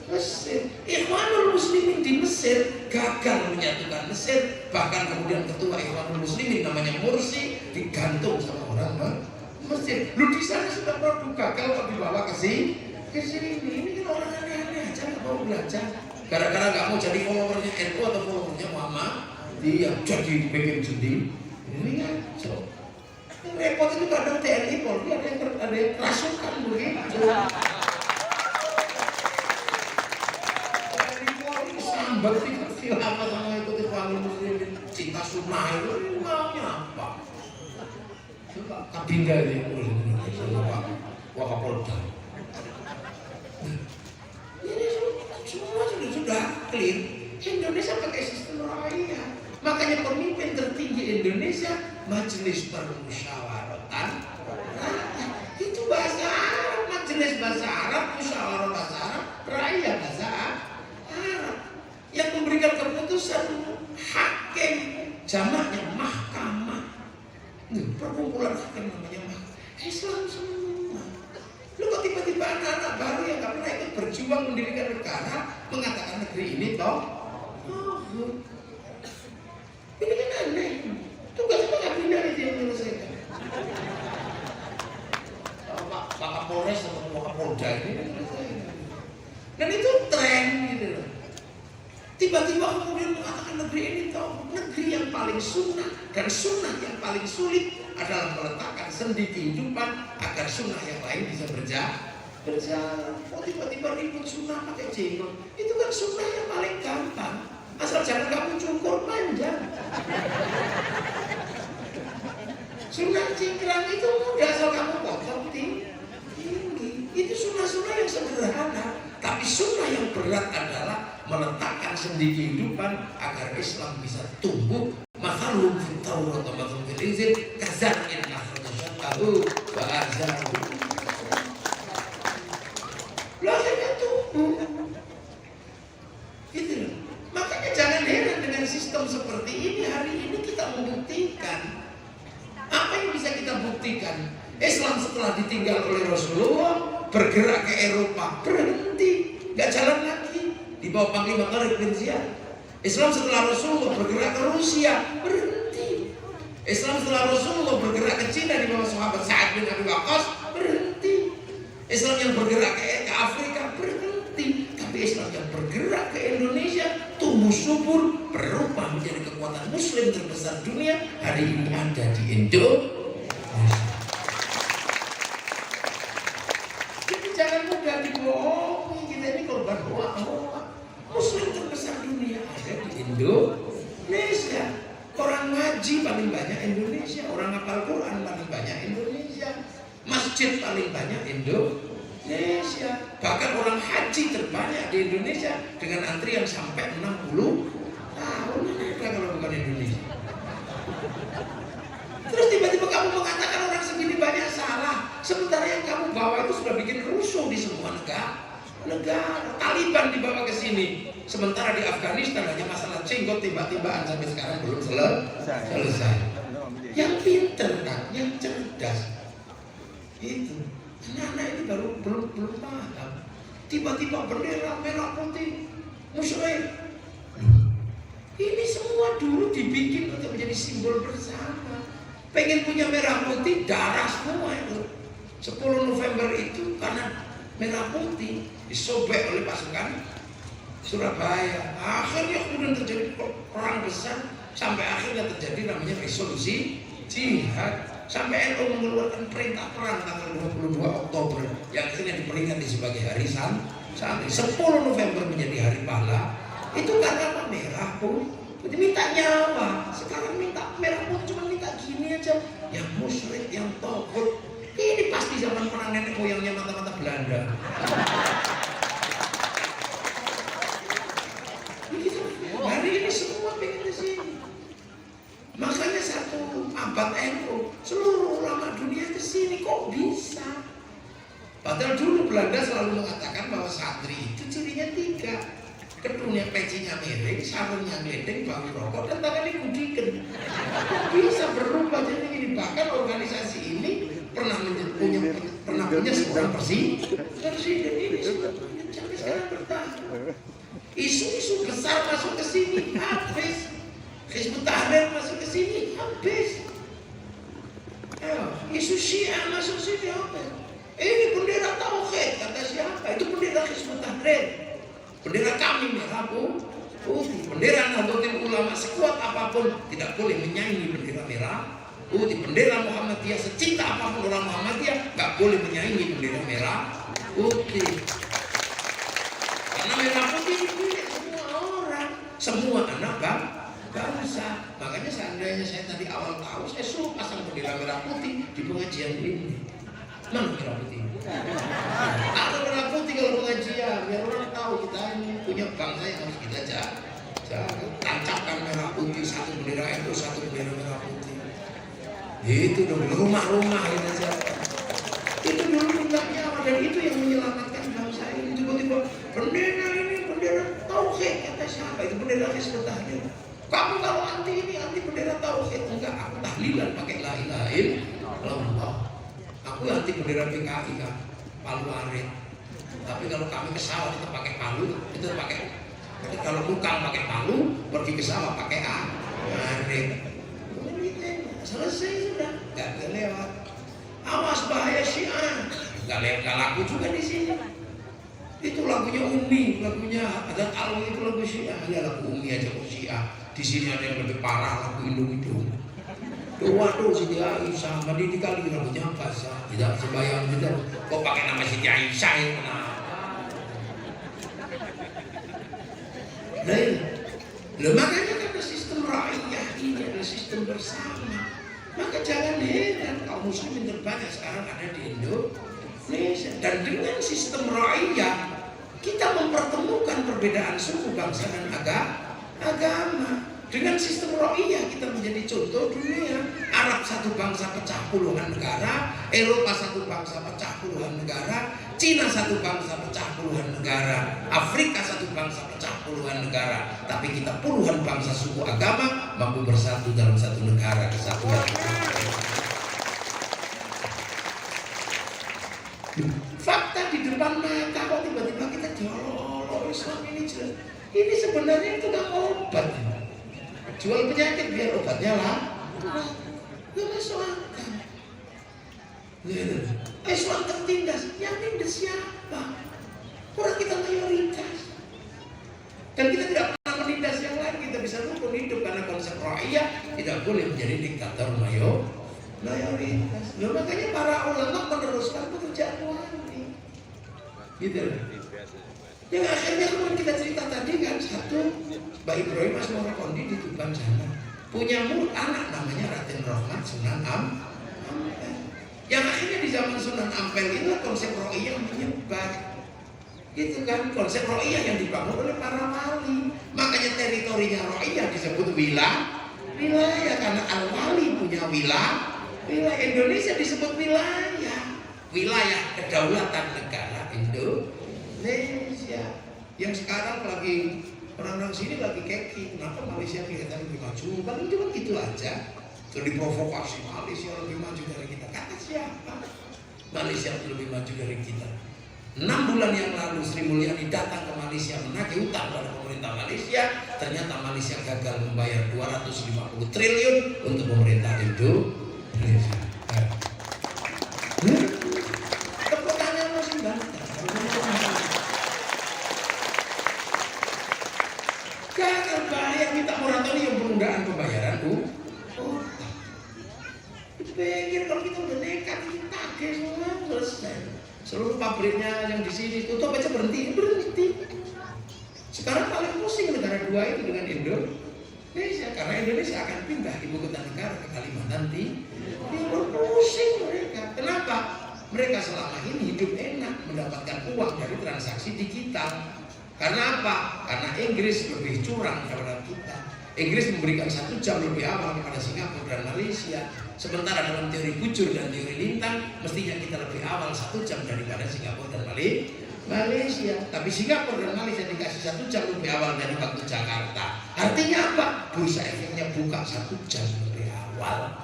Mesir. Ikhwanul Muslimin di Mesir gagal menyatukan Mesir. Bahkan kemudian ketua Ikhwanul Muslimin namanya Mursi digantung sama orang Mesir. Lu di sana sudah produk gagal kok dibawa ke sini. Ini kan orang aneh-aneh aja nggak mau belajar. Gara-gara nggak mau jadi followernya NU atau followernya Muhammad, dia jadi bikin sendiri. Ini kan so. Repot itu kadang TNI Polri ada yang kerasukan begitu. TNI Polri sambat tidak apa sama ikut Ikhwanul Muslimin cinta sunnah itu maunya apa? Kabinda ini Wakapolda. Ini semua sudah clear. Indonesia pakai sistem rakyat. Makanya pemimpin tertinggi Indonesia Majelis Permusyawaratan Rakyat. Itu bahasa Arab, Majelis bahasa Arab, Musyawarah bahasa Arab, Rakyat bahasa Arab. Yang memberikan keputusan hakim, jamaknya mahkamah. Perkumpulan hakim namanya mahkamah. Islam semua. Lu kok tiba-tiba anak-anak baru yang gak pernah ikut berjuang mendirikan negara mengatakan negeri ini toh? Ini kan aneh. Tugasnya kabinet itu yang menyelesaikan. Pak Kapolres sama Pak Kapolda ini menyelesaikan. Dan itu tren gitu loh. Tiba-tiba kemudian mengatakan negeri ini toh negeri yang paling sunnah, dan sunnah yang paling sulit adalah meletakkan sendi kehidupan agar sunnah yang lain bisa berjalan. Oh tiba-tiba ribut sunnah pakai jenggot. Itu kan sunnah yang paling gampang. Asal jangan kamu cukur panjang. Sunnah cingkrang itu mudah asal kamu potong tinggi. Itu sunnah-sunnah yang sederhana. Tapi sunnah yang berat adalah meletakkan sendi kehidupan agar Islam bisa tumbuh. Makhluk fitaurat wa makhluk fil inzil kazar'in akhrajahu wa azahu. Belajarnya tumbuh. Gitu loh. Makanya jangan heran dengan sistem seperti ini. Hari ini kita membuktikan. Apa yang bisa kita buktikan? Islam setelah ditinggal oleh Rasulullah bergerak ke Eropa, berhenti, nggak jalan lagi di bawah Panglima Khalid bin Ziyad. Islam setelah Rasulullah bergerak ke Rusia, berhenti. Islam setelah Rasulullah bergerak ke Cina di bawah sahabat Sa'ad bin Abi Waqqas, berhenti. Islam yang bergerak ke Afrika, berhenti. Tapi Islam yang bergerak ke Indonesia tumbuh subur, berubah menjadi kekuatan Muslim terbesar dunia. Hari ini ada di Indonesia. Jadi jangan mudah dibohongi. Kita ini korban hoak. Muslim terbesar dunia ada di Indonesia. Orang ngaji paling banyak Indonesia, orang hafal Quran paling banyak Indonesia, masjid paling banyak Indonesia. Bahkan orang haji terbanyak di Indonesia dengan antrian sampai 60 tahun. Ada kalau bukan Indonesia. Terus tiba-tiba kamu mengatakan orang segini banyak salah, sementara yang kamu bawa itu sudah bikin rusuh di semua negara. Taliban dibawa ke sini, sementara di Afghanistan hanya masalah jenggot tiba-tibaan sampai sekarang belum selesai. Yang pinter kan, yang cerdas itu. Anak-anak ini belum paham. Tiba-tiba bendera merah putih musyrik. Ini semua dulu dibikin untuk menjadi simbol bersama. pengen punya merah putih, darah semua itu. 10 November itu karena merah putih disobek oleh pasukan Surabaya. Akhirnya kemudian terjadi perang besar, sampai akhirnya terjadi namanya resolusi jihad. Sampai NU mengeluarkan perintah perang tanggal 22 Oktober yang akhirnya diperingati sebagai hari santri. 10 November menjadi hari pahala. Itu karena apa? Merah putih minta nyawa. Sekarang minta merah putih cuma minta gini aja. Yang musyrik, yang togut. Ini pasti zaman perang nenek moyangnya mata-mata Belanda. Hari ini semua pengen ke sini. Makanya satu abad NU, seluruh ulama dunia ke sini. Kok bisa? Padahal dulu Belanda selalu mengatakan bahwa santri itu cirinya 3. Kedungnya pecinya miring, sarungnya ngeledeng, bau rokok, dan tangannya kudiken. Kok bisa berubah jadi ini? Bahkan organisasi ini pernah punya seorang presiden ini sampai sekarang bertahan. Isu-isu besar masuk ke sini habis. Hizbut Tahrir masuk ke sini habis. Isu Syiah masuk sini habis. Ini bendera tauhid kata siapa? Itu bendera Hizbut Tahrir. Bendera kami merah putih. Bendera Nahdlatul Ulama sekuat apapun tidak boleh menyaingi bendera merah putih. Bendera Muhammadiyah secinta apapun orang Muhammadiyah nggak boleh menyaingi bendera merah putih. Karena merah putih milik semua orang, semua anak bangsa. Makanya seandainya saya tadi awal tahu, saya suruh pasang bendera merah putih di pengajian ini. Mana merah putih? Ada merah putih kalau pengajian, biar orang tahu kita ini punya bangsa yang harus kita jaga. Tancapkan merah putih, satu bendera itu, satu bendera merah putih. Itu dong, rumah-rumah kita jaga. Itu dulu minta nyawa, dan itu yang menyelamatkan bangsa ini. Tiba-tiba bendera ini bendera tauhid kata siapa? Itu bendera Hizbut Tahrir. Kamu kalau anti ini anti bendera tauhid. Enggak, aku tahlilan pakai la ilaha illallah. Aku anti bendera PKI kan, Palu Arit. Tapi kalau kami ke sawah itu pakai palu, itu pakai. Jadi kalau bukan pakai palu, pergi ke sawah pakai arit. Selesai sudah, nggak lewat. Awas bahaya Syiah, nggak laku juga di sini. Itu lagunya Umi, lagunya Adat Alwi itu lagu Syiah. Ada lagu Umi aja kok Syiah. Di sini ada yang lebih parah lagu Indung-Indung. Waduh Siti Aisyah, mandi di kali lagunya basah. Tidak sebayang juga. Kok pakai nama Siti Aisyah yang Nah, makanya karena sistem rakyat ini adalah sistem bersama. Maka jangan heran kaum muslimin terbanyak sekarang ada di Indonesia. Dan dengan sistem rakyat kita mempertemukan perbedaan suku, bangsa dan agama. Dengan sistem ro'iyah kita menjadi contoh dunia. Arab satu bangsa pecah puluhan negara, Eropa satu bangsa pecah puluhan negara, Cina satu bangsa pecah puluhan negara, Afrika satu bangsa pecah puluhan negara. Tapi kita puluhan bangsa suku agama mampu bersatu dalam satu negara kesatuan. Fakta di depan mata kok tiba-tiba kita jolol Islam ini jelas. Ini sebenarnya itu gak obat. Jual penyakit biar obatnya lah. Gak masuk akal. Islam tertindas. Yang tindas siapa? Orang kita mayoritas. Dan kita tidak pernah menindas yang lain. Kita bisa rukun hidup karena konsep rakyat tidak boleh menjadi diktator mayoritas. Makanya para ulama meneruskan pekerjaan wali. Gitu. Yang akhirnya kemarin kita cerita tadi kan, satu Mbak Ibrahim Asmara Kondi di Tuban sana punya anak namanya Raden Rohmat Sunan Ampel. Yang akhirnya di zaman Sunan Ampel itu konsep ro'iyah menyebar. Gitu kan, konsep ro'iyah yang dibangun oleh para wali. Makanya teritorinya ro'iyah disebut wilayah karena al-wali punya wilayah. Indonesia disebut wilayah kedaulatan negara Indonesia. Yang sekarang lagi orang-orang sini lagi keki, kenapa Malaysia kelihatan lebih maju? Paling cuma gitu aja. Terus diprovokasi Malaysia lebih maju dari kita. Kata siapa? Malaysia lebih maju dari kita. 6 bulan yang lalu Sri Mulyani datang ke Malaysia menagih utang pada pemerintah Malaysia. Ternyata Malaysia gagal membayar 250 triliun untuk pemerintah Indonesia. Indonesia. Tepuk tangan masih bantah. Jangan bayar minta moratorium penundaan pembayaran tuh. Pikir kalau kita udah nekat kita tagih semua selesai. Seluruh pabriknya yang di sini tutup aja berhenti. Sekarang paling pusing negara dua itu dengan Indonesia karena Indonesia akan pindah ibu kota negara ke Kalimantan Timur. Pusing mereka. Kenapa? Mereka selama ini hidup enak mendapatkan uang dari transaksi digital. Karena apa? Karena Inggris lebih curang daripada kita. Inggris memberikan 1 jam lebih awal kepada Singapura dan Malaysia. Sementara dalam teori bujur dan teori lintang, mestinya kita lebih awal 1 jam daripada Singapura dan Malaysia. Tapi Singapura dan Malaysia dikasih 1 jam lebih awal dari waktu Jakarta. Artinya apa? Bursa efeknya buka 1 jam lebih awal.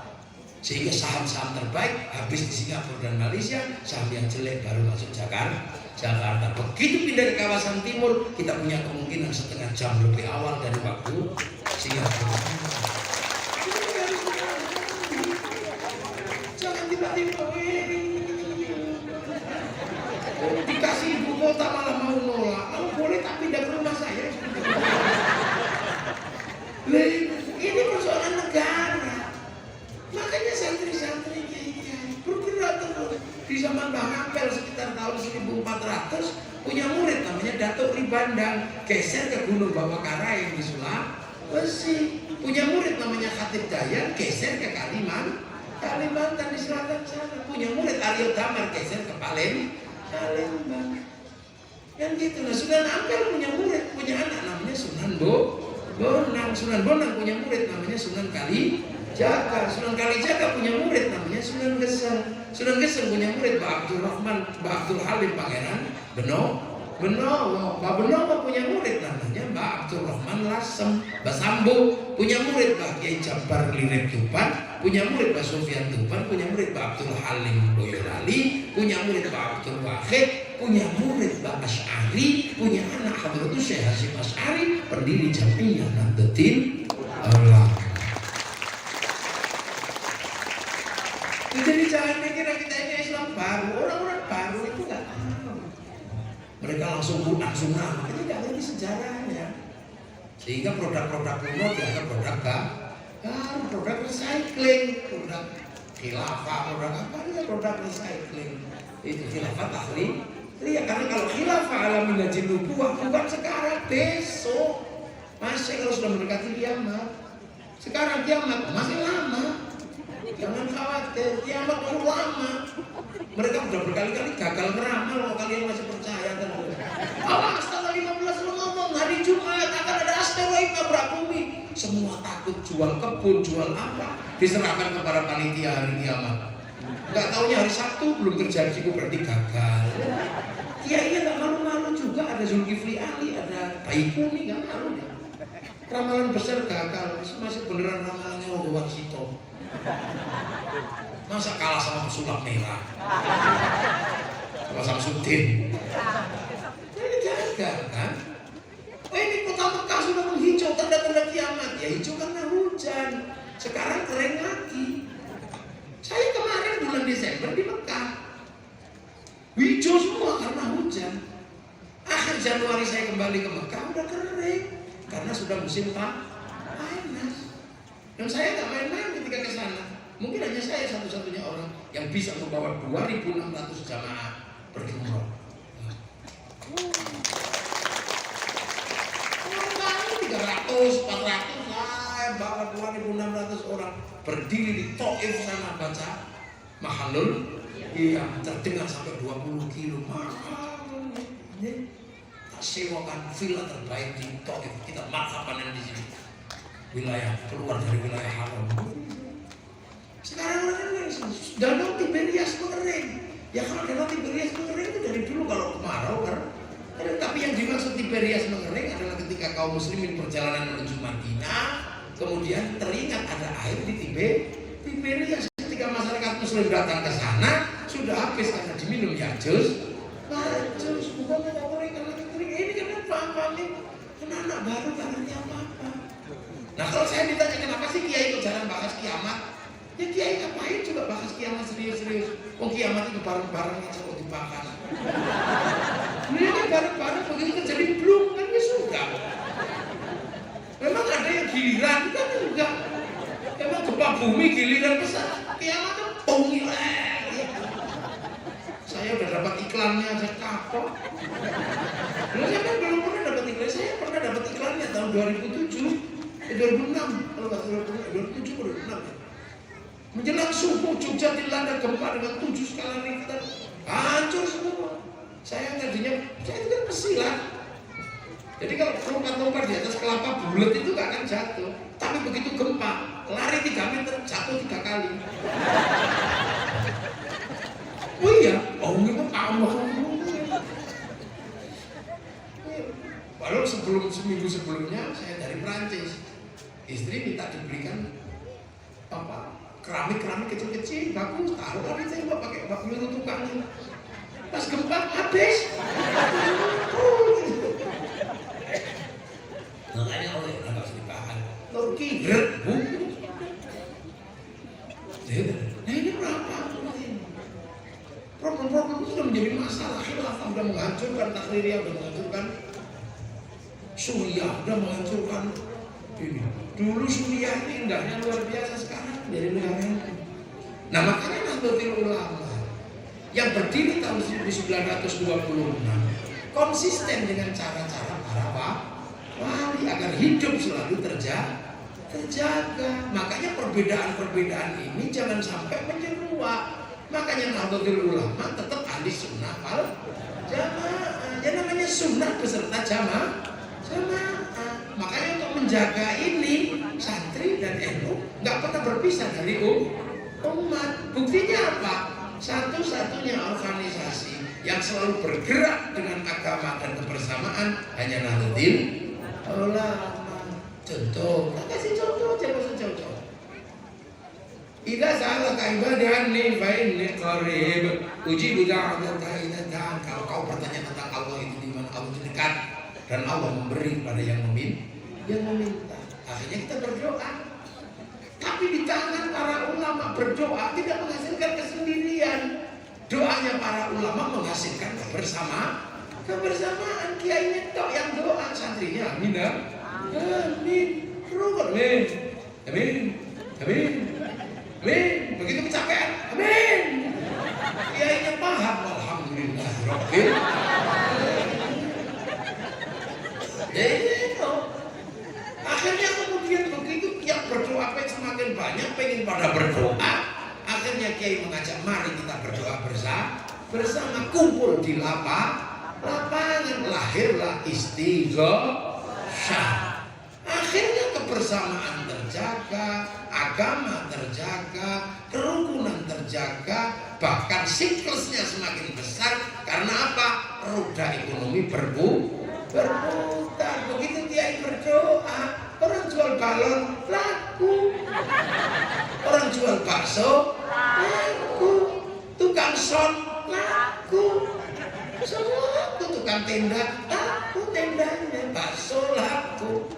Sehingga saham-saham terbaik habis di Singapura dan Malaysia, saham yang jelek baru masuk Jakarta. Begitu pindah ke kawasan timur, kita punya kemungkinan 1/2 jam lebih awal dari waktu Singapura. Jangan tiba-tiba dikasih ibu kota malah mau nolak. Kalau boleh tak pindah ke rumah saya. Ini persoalan negara. Makanya santri-santri bergerak terus. Di zaman Bang Ampel sekitar tahun 1400 punya murid namanya Datuk Ribandang, geser ke Gunung Bawakaraeng di Sulawesi. Punya murid namanya Khatib Dayan, geser ke Kalimantan di selatan sana. Punya murid Aryo Damar, geser ke Palembang. Kan gitu. Nah, Sunan Ampel punya murid, punya anak namanya Sunan Bonang. Sunan Bonang punya murid namanya Sunan Kalijaga. Sunan Kalijaga punya murid namanya Sunan Geseng. Sunan Geseng punya murid Mbak Abdul Rahman, Mbak Abdul Halim Pangeran Benowo. Mbak Benowo punya murid namanya Mbak Abdul Rahman Lasem. Mbak Sambo punya murid Mbak Kiai Jabar Lirek Tupan, punya murid Mbak Sofyan Tupan, punya murid Mbak Abdul Halim Boyolali, punya murid Mbak Abdul Wahid, punya murid Mbak Asy'ari, punya anak Hadratus Syekh Hasyim Asy'ari, pendiri Jam'iyah Nahdlatul Ulama. Jadi jangan mikir kita ini Islam baru, orang-orang baru itu nggak tahu. Mereka langsung sunah, itu nggak ngerti sejarahnya. Sehingga produk-produk kuno dianggap produk baru, produk recycling, produk khilafah, produk apa ya, produk recycling. Itu khilafah ahli. Iya, karena kalau khilafah alamin najin nubuwah bukan sekarang, besok. Masih kalau sudah mendekati kiamat. Sekarang kiamat masih lama. Jangan khawatir, kiamat itu lama. Mereka sudah berkali-kali gagal ngeramal, kalau kalian masih percaya terus. Awas tanggal 15 lu ngomong hari Jumat akan ada asteroid nabrak bumi. Semua takut, jual kebun, jual apa, diserahkan kepada panitia hari kiamat. Nggak taunya hari Sabtu belum terjadi, berarti gagal. Kiai nggak malu-malu juga, ada Zulkifli Ali, ada Baikuni, nggak malu ya. Ramalan besar gagal, masih beneran ramalannya Rogo Warsito. Masa kalah sama pesulap merah, sama Samsudin. Jadi gagal kan? Ini kota Mekah sudah menghijau, tanda-tanda kiamat. Ya hijau karena hujan. Sekarang kering lagi. Saya kemarin bulan Desember di Mekah, hijau semua karena hujan. Akhir Januari saya kembali ke Mekah udah kering karena sudah musim panas. Dan saya nggak main-main ketika ke sana. Mungkin hanya saya satu-satunya orang yang bisa membawa 2.600 jamaah pergi umroh. Orang lain 300, 400, saya bawa 2.600 orang berdiri di Taif sana baca Mahalul. Iya, terdengar sampai 20 kilo. Mahal. Tak sewakan villa terbaik di Taif. Kita marhabanan di sini. Wilayah keluar dari wilayah haram. Sekarang danau Tiberias mengering. Ya kalau danau Tiberias mengering itu dari dulu kalau kemarau kan. Tapi yang dimaksud Tiberias mengering adalah ketika kaum muslimin perjalanan menuju Madinah, kemudian teringat ada air di Tiberias. Ketika masyarakat muslim datang ke sana, sudah habis karena diminum ya jus. Bukan mengering karena kering. Ini kenapa ini? Karena anak baru tak ngerti apa-apa. Nah kalau saya ditanya kenapa sih kiai itu jarang bahas kiamat? Ya kiai ngapain coba bahas kiamat serius-serius? Oh kiamat itu bareng-bareng aja kok dibahas. Ini bareng-bareng begitu terjadi belum kan ya sudah. Memang ada yang giliran kan enggak. Memang gempa bumi giliran besar. Kiamat kan pungileng. Saya udah dapat iklannya aja kapok. Saya kan belum pernah dapat iklan. Saya pernah dapat iklannya tahun 2007, 2006. Kalau nggak salah 2007 atau 2006. Menjelang subuh Jogja dilanda gempa dengan 7 skala Richter. Hancur semua. Saya tadinya, saya itu kan pesilat. Jadi kalau lompat-lompat di atas kelapa bulat itu gak akan jatuh. Tapi begitu gempa, lari 3 meter, jatuh 3 kali. Oh iya, oh ini kan Allah. Padahal seminggu sebelumnya saya dari Perancis. Istri minta diberikan apa? Keramik kecil-kecil, bagus, taruh di tembok pakai bak nyuruh tukangnya. Pas gempa habis. Makanya oleh nggak usah dibahas. Turki berat, nah ini berapa? Problem-problem itu sudah menjadi masalah. Khilafah sudah menghancurkan Takririyah, sudah menghancurkan Suriah, sudah menghancurkan ini. Dulu Suriah ini indahnya luar biasa, sekarang dari negara ini. Nah makanya Nahdlatul Ulama yang berdiri tahun 1926 konsisten dengan cara-cara para wali agar hidup selalu terjaga. Makanya perbedaan-perbedaan ini jangan sampai menyeruak. Makanya Nahdlatul Ulama tetap ahli sunnah wal jamaah. Ya namanya sunnah beserta jamaah. Makanya untuk menjaga ini santri dan NU nggak pernah berpisah dari umat. Buktinya apa? Satu-satunya organisasi yang selalu bergerak dengan agama dan kebersamaan hanya Nahdlatul Ulama. Contoh, tak kasih contoh aja, kasih contoh. Idza sa'alaka ibadi anni fa inni qarib ujibu da'wata idza da'an. Kalau kau bertanya tentang Allah itu di mana, Allah itu dekat dan Allah memberi pada yang meminta. Akhirnya kita berdoa. Tapi di tangan para ulama berdoa tidak menghasilkan kesendirian. Doanya para ulama menghasilkan kebersamaan. Kiainya tok yang doa, santrinya amin. Amin. Rukun amin. Amin. Amin. Amin. Begitu kecapean, amin. Kiainya paham, alhamdulillah rabbil alamin. Akhirnya kemudian begitu yang berdoa semakin banyak, pengen pada berdoa. Akhirnya Kiai mengajak, mari kita berdoa bersama, kumpul di lapangan, lahirlah Istighosah. Akhirnya kebersamaan terjaga, agama terjaga, kerukunan terjaga, bahkan siklusnya semakin besar. Karena apa? Roda ekonomi berputar. Begitu Kiai berdoa, orang jual balon laku, orang jual bakso laku, tukang son laku, semua laku, tukang tenda laku, tendanya bakso laku.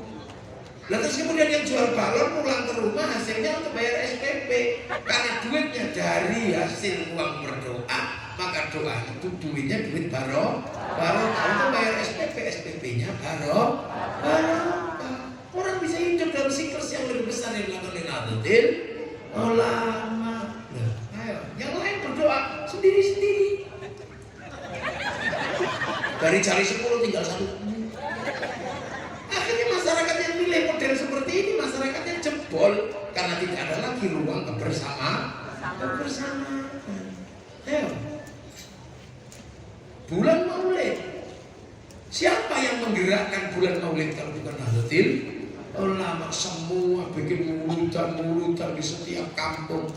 Lalu kemudian yang jual balon pulang ke rumah hasilnya untuk bayar SPP, karena duitnya dari hasil uang berdoa, maka doa itu duitnya duit barokah untuk bayar SPP-nya barokah. Orang bisa hidup dalam siklus yang lebih besar yang dilakukan Nahdlatul Ulama. Ayo, yang lain berdoa sendiri-sendiri. Dari cari 10 tinggal 1. Akhirnya masyarakat yang milih model seperti ini, masyarakatnya jebol karena tidak ada lagi ruang kebersamaan. Ayo. Bulan Maulid. Siapa yang menggerakkan bulan Maulid kalau bukan Nahdlatul Ulama? Semua bikin mulutan di setiap kampung.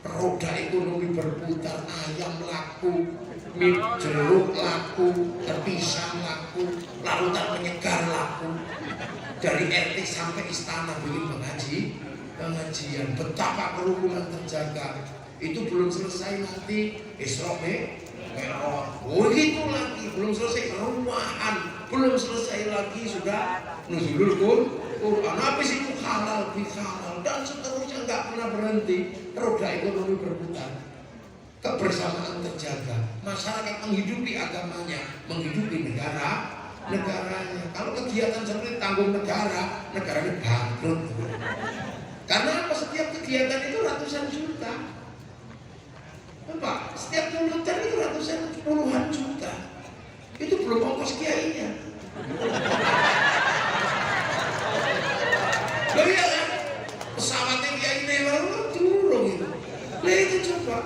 Roda ekonomi berputar, ayam laku, mie jeruk laku, pisang laku, larutan penyegar laku. Dari RT sampai istana bikin pengajian. Betapa kerukunan terjaga. Itu belum selesai nanti Isra Mi'raj. Oh gitu lagi, belum selesai rumahan, belum selesai lagi sudah Nuzulul Quran, habis itu halal bihalal dan seterusnya, nggak pernah berhenti. Roda ekonomi berputar, kebersamaan terjaga, masyarakat menghidupi agamanya, menghidupi negaranya. Kalau kegiatan seperti tanggung negara, negaranya bangkrut. Karena apa? Setiap kegiatan itu ratusan juta. Pak, setiap pulutan itu ratusan, puluhan juta. Itu belum ongkos kiainya. Loh iya kan? Pesawatnya kiai baru turun itu. Nah itu coba.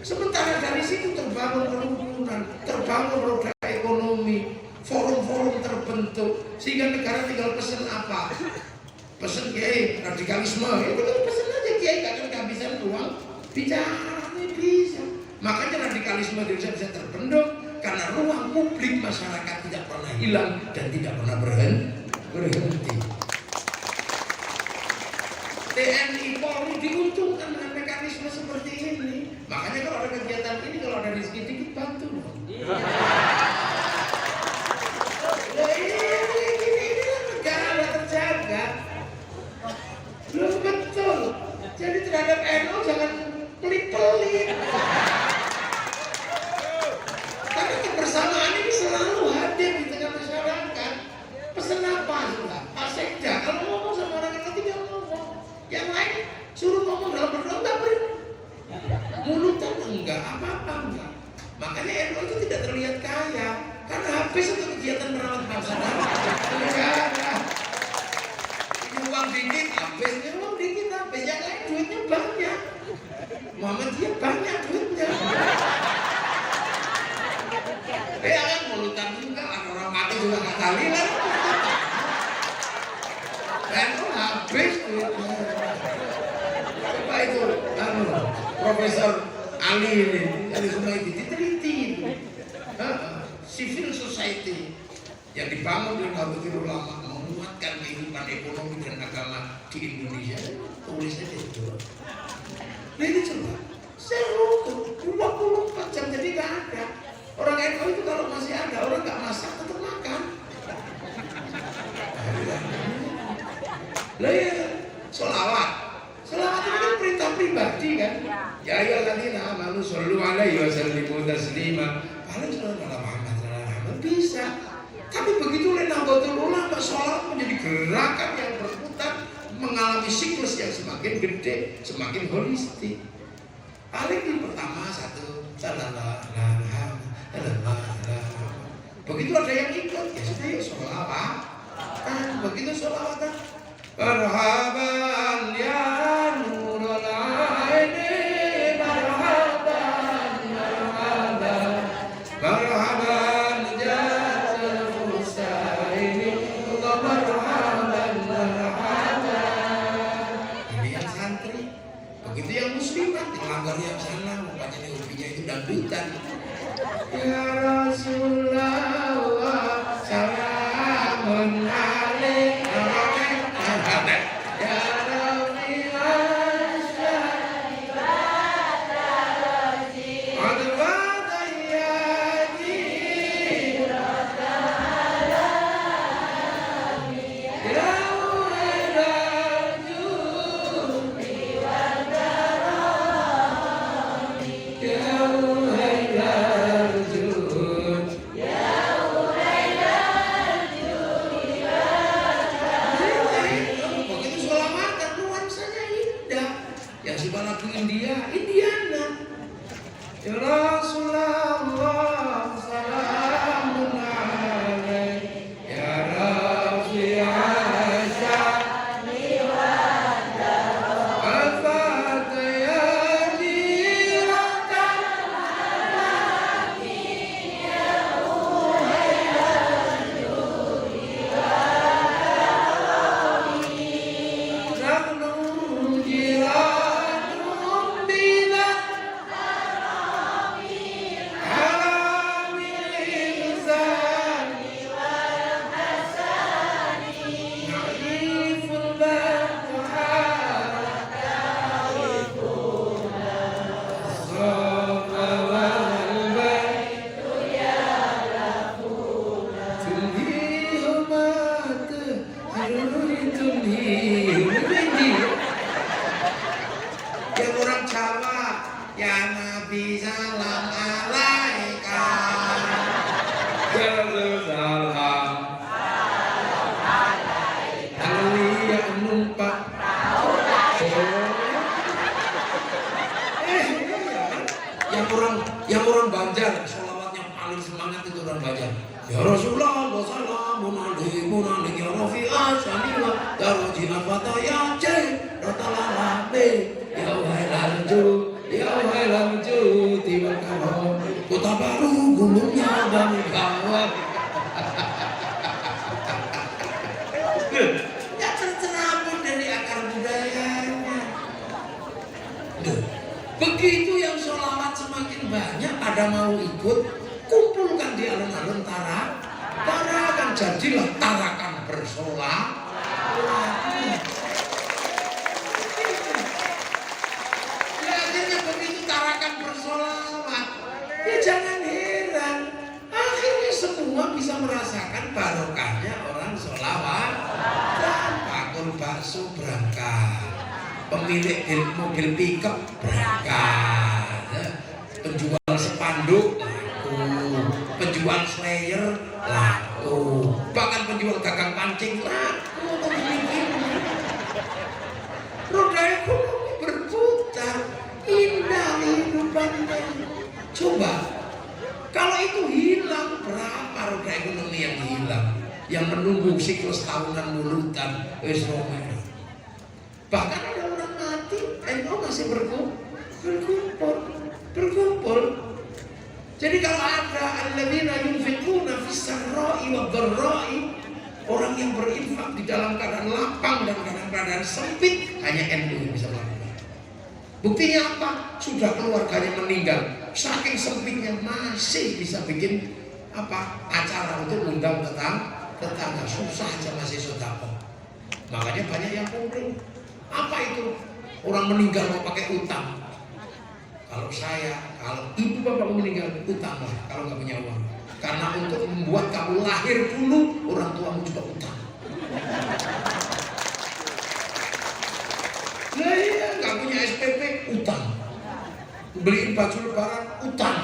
Sementara dari situ terbangun kerukunan, terbangun roda ekonomi, forum-forum terbentuk, sehingga negara tinggal pesen apa? Pesen kiai radikalisme, ya betul, pesen aja kiai, gak akan kehabisan uang bicara, bisa. Makanya radikalisme di Indonesia bisa terbendung karena ruang publik masyarakat tidak pernah hilang dan tidak pernah berhenti. TNI Polri diuntungkan dengan mekanisme seperti ini. Makanya kalau ada kegiatan ini, kalau ada rezeki dikit bantu dong. Ini negara terjaga. Belum betul. Jadi terhadap NU jangan pelit-pelit. Karena kebersamaan ini selalu hadir di tengah masyarakat. Pesen apa juga? Pak Sekda, kalau ngomong sama orang yang tinggal ngomong. Yang lain suruh ngomong dalam berdoa enggak beri. Mulutan enggak, apa-apa enggak. Makanya NU itu tidak terlihat kaya karena habis untuk kegiatan merawat bangsa dan negara. Ini uang dikit habis, yang lain duitnya banyak. Muhammadiyah banyak duitnya. Ya kan mulutan juga, orang mati juga nggak tahlilan. NU habis duitnya. Coba itu, Profesor Ali ini, Ali Humaydi diteliti itu. Civil society yang dibangun oleh Nahdlatul Ulama menguatkan kehidupan ekonomi dan agama di Indonesia. Tulis aja itu. Nah ini coba, saya rukun 24 jam jadi nggak ada. Orang NU itu kalau masih ada, orang nggak masak tetap makan. Lah ya, sholawat itu kan perintah pribadi kan. Ya ayyuhalladzina amanu shollu alaihi wa sallimu taslima. Paling sholawat ala Muhammad bisa. Tapi begitu oleh Nahdlatul Ulama, sholat menjadi gerakan yang berputar, mengalami siklus yang semakin gede, semakin holistik. Paling di pertama satu, begitu ada yang ikut, ya sudah ya sholawat. Begitu sholawatan, marhaban ya nurul aini, marhaban, marhaban, marhaban jazal husaini, marhaban, marhaban. Ini yang santri. Begitu yang muslimat, dilanggar yang sana, makanya hobinya itu dangdutan. Ya Rasulullah, salamun alaik. Ya Rabbi asyari badaraji adwadayati radalami ya uhairajuni wadarami ya uhairajuni ya salam. Alia numpak. Yang orang Banjar, sholawat yang paling semangat itu orang Banjar. Ya Rasulullah, wassalamun alaikum ya Rafi'ah sanillah ya roji'at fataya cek ratalalabe ya wailan ju tiwal karom kota baru gunungnya dan kawat. Ya tercerabut dari akar budayanya. Begitu yang sholawat semakin banyak, ada mau ikut, kumpulkan di alun-alun tarakan, jadilah tarakan bersolawat. Ya akhirnya begitu tarakan bersolawat, ya jangan heran, akhirnya semua bisa merasakan barokahnya orang sholawat. Dan pakul bakso berangkat, pemilik mobil pickup berangkat, penjual spanduk laku, penjual slayer laku, bahkan penjual gagang pancing laku. Roda ekonomi berputar, indah kehidupan. Coba kalau itu hilang, berapa roda ekonomi yang hilang, yang menunggu siklus tahunan mulutan wis romer. Bahkan ada orang mati, masih berkumpul. Jadi kalau ada alladzina yunfiquna fis sarra'i wad dharra'i, orang yang berinfak di dalam keadaan lapang dan dalam keadaan sempit, hanya NU yang bisa melakukan. Buktinya apa? Sudah keluarganya meninggal, saking sempitnya masih bisa bikin acara untuk undang tetangga. Susah aja masih sedekah. Makanya banyak yang kumpul. Apa itu? Orang meninggal mau pakai utang. Kalau ibu bapak meninggal, utanglah kalau nggak punya uang. Karena untuk membuat kamu lahir dulu, orang tuamu juga utang. Nah iya, nggak punya SPP, utang. Beliin baju lebaran, utang.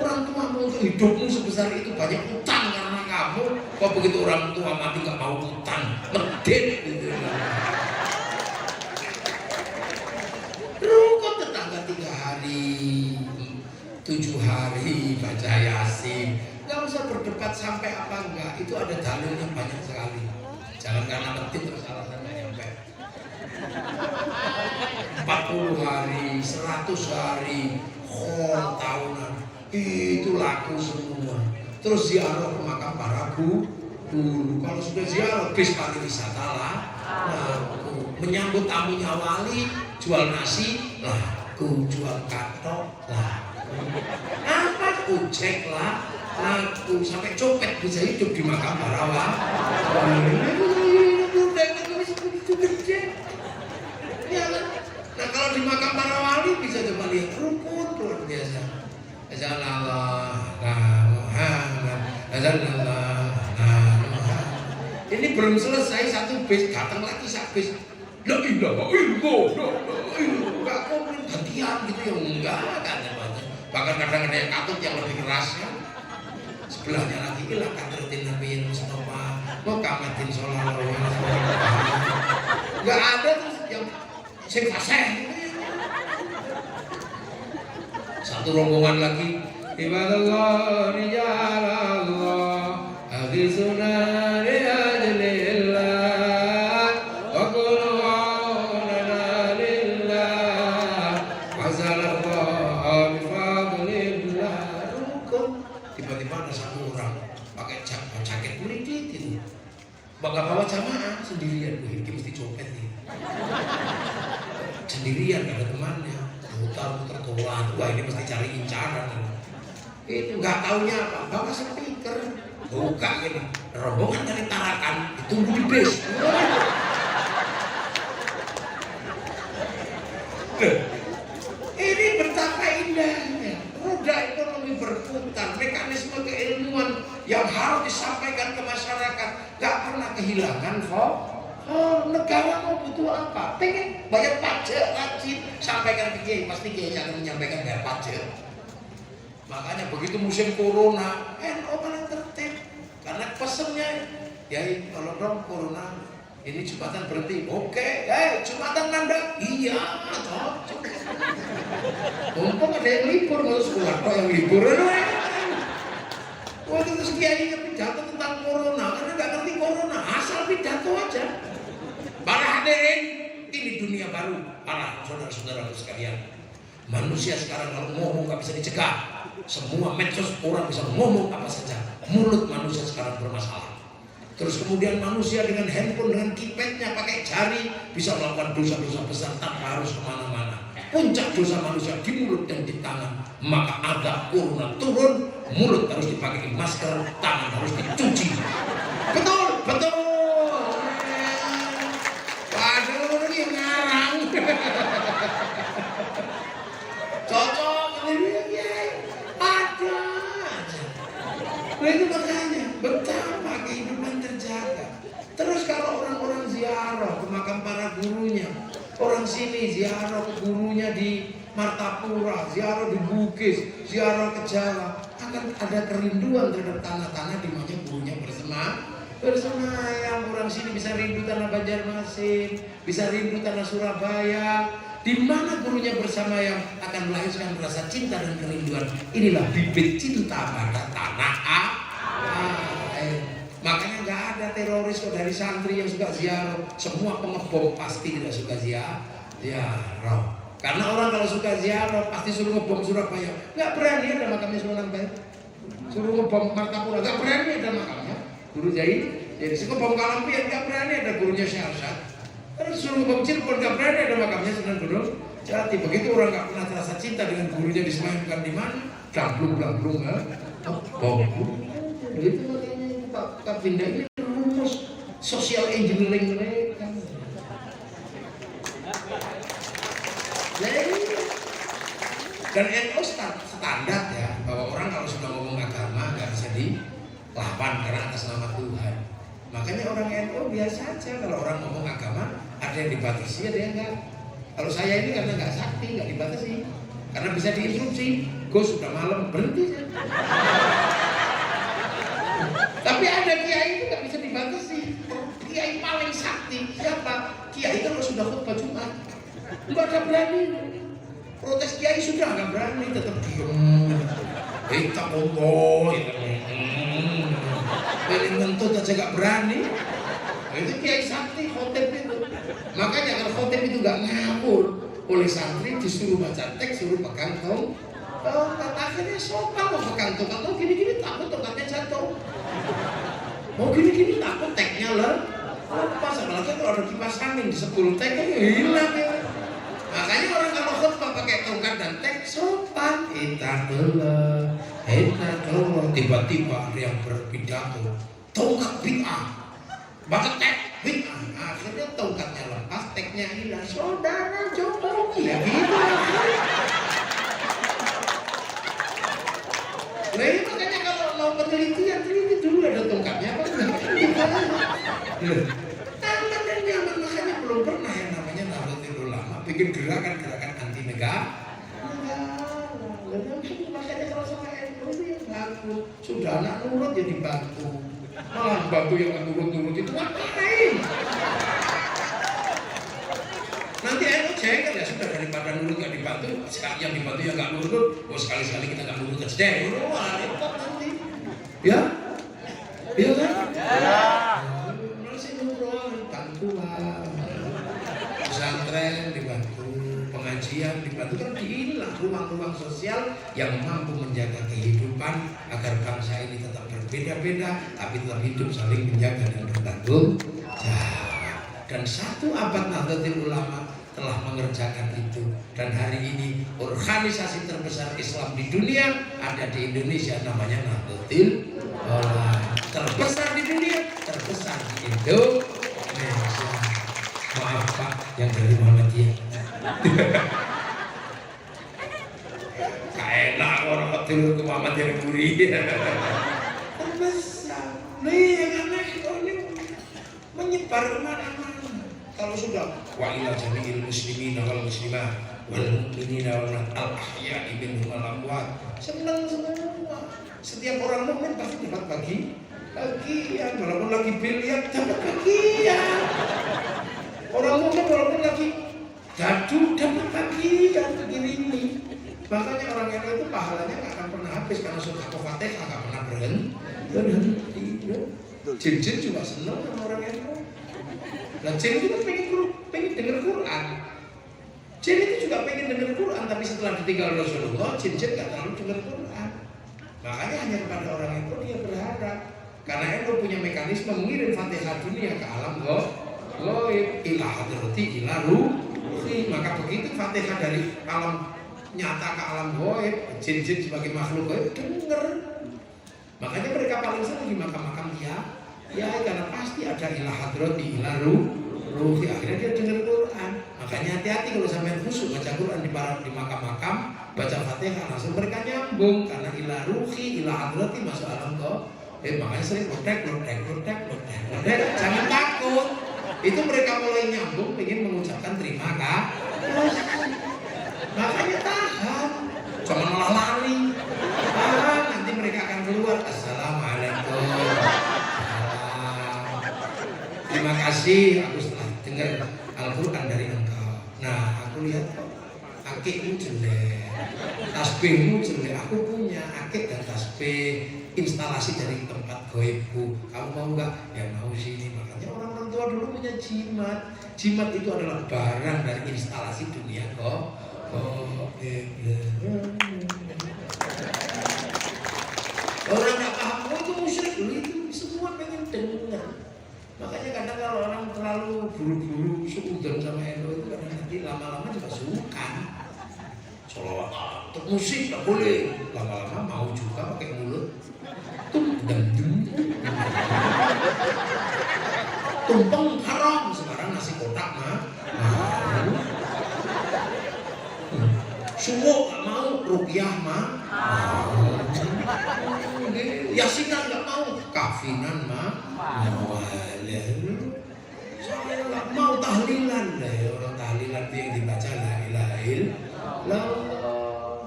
Orang tuamu untuk hidupmu sebesar itu banyak utang karena kamu. Kok begitu orang tua mati nggak mau utang, medit gitu. Rukun tetangga 3 hari, 7 hari baca Yasin. Nggak usah berdebat sampai apa enggak, itu ada dalilnya banyak sekali. Jangan karena medit terus alasannya nyampe. 40 hari, 100 hari, tahunan, itu laku semua. Terus ziarah ke makam para guru. Kalau sudah ziarah bis pariwisata lah, laku. Menyambut tamunya wali, jual nasi laku, jual katok laku, apa ojek laku, sampai copet bisa hidup di makam para wali. Nah kalau di makam para wali bisa coba lihat rukun luar biasa. Azanallah Muhammad, azanallah Muhammad. Ini belum selesai satu bis, datang lagi satu bis. La ilaha illallah, enggak komplain gantian gitu ya, enggak katanya. Bahkan kadang ada yang katut yang lebih keras ya. Sebelahnya lagi ilah katratin Nabi Mustafa, mau kamatin sholawat. Enggak ada terus yang sing fasih. Satu rombongan lagi, ibadallah rijalallah, aghisuna rijalillah, wa qulu lana lillah, wazalallah bifadlillah. Rukun. Tiba-tiba ada satu orang pakai jaket kulit itu, bawa jamaah sendirian, ini mesti copet nih. Sendirian, gak ada temannya, mutar-mutar tolan, wah ini mesti cari incaran. Itu nggak taunya apa, bawa speaker, buka gini, rombongan dari Tarakan, ditunggu di bis. Ini betapa indahnya, roda ekonomi berputar, mekanisme keilmuan yang harus disampaikan ke masyarakat, gak pernah kehilangan kok. Negara mau butuh apa? Pengen bayar pajak wajib, sampaikan ke kiai, pasti kiai akan menyampaikan bayar pajak. Makanya begitu musim corona, NU paling tertib. pesennya, ya kalau dong corona ini Jumatan berhenti. Oke, Jumatan mandek. Iya, cocok. Mumpung ada yang libur, mau sekolah kok yang libur. Waktu itu kiainya pidato tentang corona, karena nggak ngerti corona, asal pidato aja. Para hadirin, ini dunia baru. Para saudara-saudara sekalian, manusia sekarang kalau ngomong nggak bisa dicegah. Semua medsos orang bisa ngomong apa saja. Mulut manusia sekarang bermasalah. Terus kemudian manusia dengan handphone, dengan keypadnya pakai jari bisa melakukan dosa-dosa besar tanpa harus kemana-mana. Puncak dosa manusia di mulut dan di tangan. Maka ada corona turun, mulut harus dipakai masker, tangan harus dicuci. Betul, betul. Waduh, ini ngarang. Cocok, ini ada aja. Nah itu makanya betapa kehidupan terjaga. Terus kalau orang-orang ziarah ke makam para gurunya, orang sini ziarah ke gurunya di Martapura, ziarah di Bugis, ziarah ke Jawa, akan ada kerinduan terhadap tanah-tanah di mana gurunya bersemayam. Orang sini bisa rindu tanah Banjarmasin, bisa rindu tanah Surabaya. Di mana gurunya bersemayam akan melahirkan rasa cinta dan kerinduan. Inilah bibit cinta pada tanah air. Makanya nggak ada teroris kok dari santri yang suka ziarah. Semua pengebom pasti tidak suka ziarah. Karena orang kalau suka ziarah pasti suruh ngebom Surabaya. Nggak berani ada makamnya Sunan Ampel. Suruh ngebom Martapura, nggak berani ada makamnya Guru Zaid. Jadi suruh ngebom Kalampian, nggak berani ada gurunya Syekh Arsyad. Terus suruh ngebom Cirebon, nggak berani ada makamnya Sunan Gunung Jati. Begitu orang nggak pernah terasa cinta dengan gurunya disemayamkan di mana? Gamblung-gamblung, bom. Begitu makanya Pak Pindah ini rumus social engineering mereka. Dan NU standar ya, bahwa orang kalau sudah ngomong agama nggak bisa dilawan karena atas nama Tuhan. Makanya orang NU biasa aja kalau orang ngomong agama ada yang dibatasi, ada yang enggak. Kalau saya ini karena nggak sakti, nggak dibatasi, karena bisa diinstruksi. Gus sudah malam berhenti. Tapi ada kiai itu nggak bisa dibatasi. Kiai paling sakti siapa? Kiai kalau sudah khutbah Jumat nggak ada berani. Protes kiai sudah nggak berani, tetap diem. Tak ngomong. Paling ngentut aja nggak berani. Itu kiai sakti khotib itu. Makanya kalau khotib itu nggak ngawur, oleh santri disuruh baca teks, suruh pegang tongkat. Akhirnya sopan mau pegang tongkat, mau gini-gini takut tongkatnya jatuh. Mau gini-gini takut teknya lepas. Apalagi kalau ada kipas angin di 10 tek hilang ya. Makanya orang kalau khutbah pakai tongkat dan tek sopan. Kita dulu. Tiba-tiba ada yang berpidato tongkat bid'ah, baca tek bid'ah. Akhirnya tongkatnya lepas, teknya hilang. Saudara Jokowi ya gitu. Nah ini makanya kalau mau penelitian, teliti dulu ada tongkatnya apa enggak. Aman dan nyaman. Makanya belum pernah yang namanya Nahdlatul Ulama bikin gerakan-gerakan anti negara. Makanya kalau sama NU itu yang bagus. Sudah anak nurut ya dibantu. Malah bantu yang nggak nurut-nurut itu ngapain? Nanti NU jengkel ya sudah, daripada nurut nggak dibantu, sekali yang dibantu yang nggak nurut, sekali-sekali kita nggak nurut aja deh. Wah repot nanti. Ya? Iya kan? Ya. Masih nurut, bantuan. Pesantren dibantu, pengajian dibantu, kan inilah ruang-ruang sosial yang mampu menjaga kehidupan agar bangsa ini tetap berbeda-beda tapi tetap hidup saling menjaga dan bertanggung jawab. Dan 1 abad Nahdlatul Ulama telah mengerjakan itu, dan hari ini organisasi terbesar Islam di dunia ada di Indonesia, namanya Nahdlatul Ulama. Terbesar di dunia, terbesar di Indonesia. Maaf Pak yang dari Muhammadiyah. Kaenak orang betul ke Muhammadiyah Puri. Terbesar. Nih yang aneh ini menyebar kemana-mana. Kalau sudah wa ila jami'il muslimin wal muslimat wal mu'minin wal ahya'i minhum wal amwat, senang semua. Setiap orang mukmin pasti dapat bagi Bagian, walaupun lagi biliar dapat bagian. Orang mukmin walaupun lagi gaduh dapat bagian begini ini. Makanya orang yang itu pahalanya nggak akan pernah habis karena surah Al-Fatihah nggak pernah berhenti. Jin-jin juga senang sama orang yang itu. Nah, jin itu kan pengen dengar Quran. Jin itu juga pengen dengar Quran, tapi setelah ditinggal Rasulullah, jin-jin nggak terlalu dengar Quran. Makanya hanya kepada orang itu dia berharap. Karena itu punya mekanisme mengirim Fatihah dunia ke alam ghaib, ila hadrati ila ruhi. Maka begitu Fatihah dari alam nyata ke alam ghaib, jin-jin sebagai makhluk ghaib dengar. Makanya mereka paling sering di makam-makam ya karena pasti ada ila hadrati ila ruhi. Akhirnya dia dengar Quran. Makanya hati-hati kalau sampai khusyuk baca Quran di makam-makam, baca Fatihah langsung mereka nyambung karena ila ruhi, ila hadrati masuk alam ghaib. Makanya sering lotek. Jangan takut. Itu mereka mulai nyambung, ingin mengucapkan terima kasih. Makanya tahan. Jangan malah lari. Tahan, nanti mereka akan keluar. Assalamualaikum. Terima kasih, aku setelah dengar Al-Quran dari engkau. Nah, aku lihat kok akikmu jelek, tasbihmu jelek. Aku punya akik dan tasbih, instalasi dari tempat goibku. Kamu mau nggak? Ya mau sini. Makanya orang tua dulu punya jimat. Jimat itu adalah barang dari instalasi dunia kok. Orang nggak paham, itu musyrik dulu itu semua pengen dengar. Makanya kadang kalau orang terlalu buru-buru suudzon sama NU itu kadang nanti lama-lama juga suka. Sholawat, musik tak boleh. Lama-lama mau juga pakai mulut. Tumpeng haram, sekarang nasi kotak mah. Suwo nggak mau, rupiah mah. Yasinan nggak mau, kafinan mah. Saya nggak mau tahlilan deh, orang tahlilan itu yang dibaca la ilaha illallah.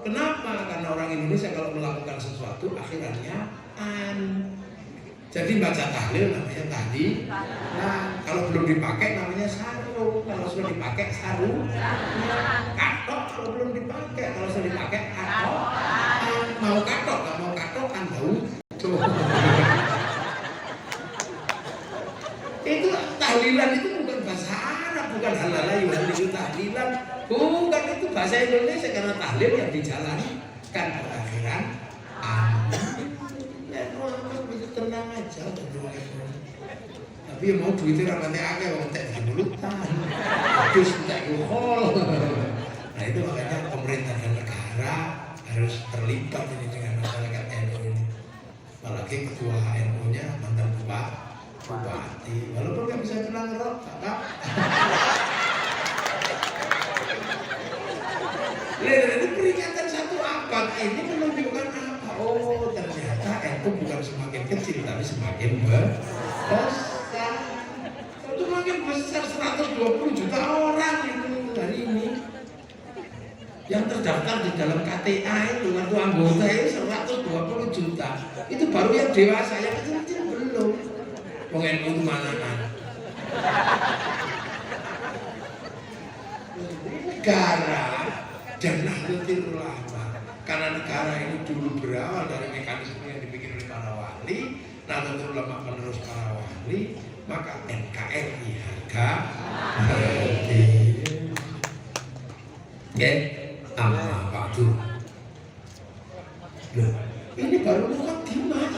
Kenapa? Karena orang Indonesia kalau melakukan sesuatu akhirannya jadi baca tahlil namanya tahlil. Nah, kalau belum dipakai namanya sarung. Kalau sudah dipakai sarung. Katok kalau belum dipakai. Kalau sudah dipakai katok. Mau katok, nggak mau katok kan bau. Itu tahlilan itu bukan bahasa Arab, bukan halal itu tahlilan. Bukan, itu bahasa Indonesia karena tahlil yang dijalankan pada akhiran. Tenang aja, tapi yang mau duitnya ramadhan akeh, mau tek di mulutan, terus tek alkohol. Nah itu makanya pemerintah dan negara harus terlibat ini dengan masyarakat NU ini. Apalagi ketua NU-nya mantan bupati, walaupun nggak bisa bilang ngerok, kakak. Ini peringatan satu abad ini menunjukkan apa? Oh ternyata NU bukan semakin kecil tapi semakin besar. Itu makin besar, 120 juta orang itu hari ini yang terdaftar di dalam KTA itu, kartu anggota itu 120 juta. Itu baru yang dewasa, yang kecil-kecil belum. Wong NU itu mana-mana. Negara dan Nahdlatul Ulama. Karena negara ini dulu berawal dari mekanisme yang dibikin oleh para wali, Nahdlatul Ulama penerus para wali, maka NKRI harga mati. Oke, amma ba'du. Loh, ini baru mukadimah.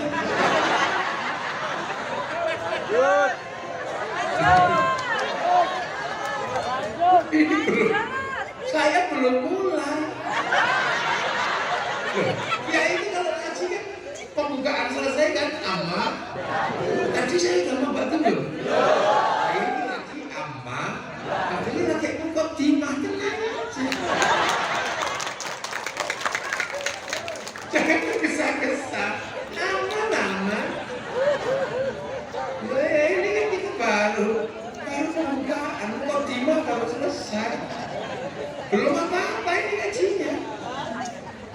Ini belum, saya belum mulai. Ya ini kalau ngaji kan pembukaan selesai kan amma. Tadi saya sudah membantu belum? Nah, ini lagi amma. Tapi ini lagi mukadimah, tenang aja. Jangan tergesa-gesa. Nama-nama. Ya ini kan kita baru pembukaan, mukadimah baru selesai. Belum apa-apa ini ngajinya.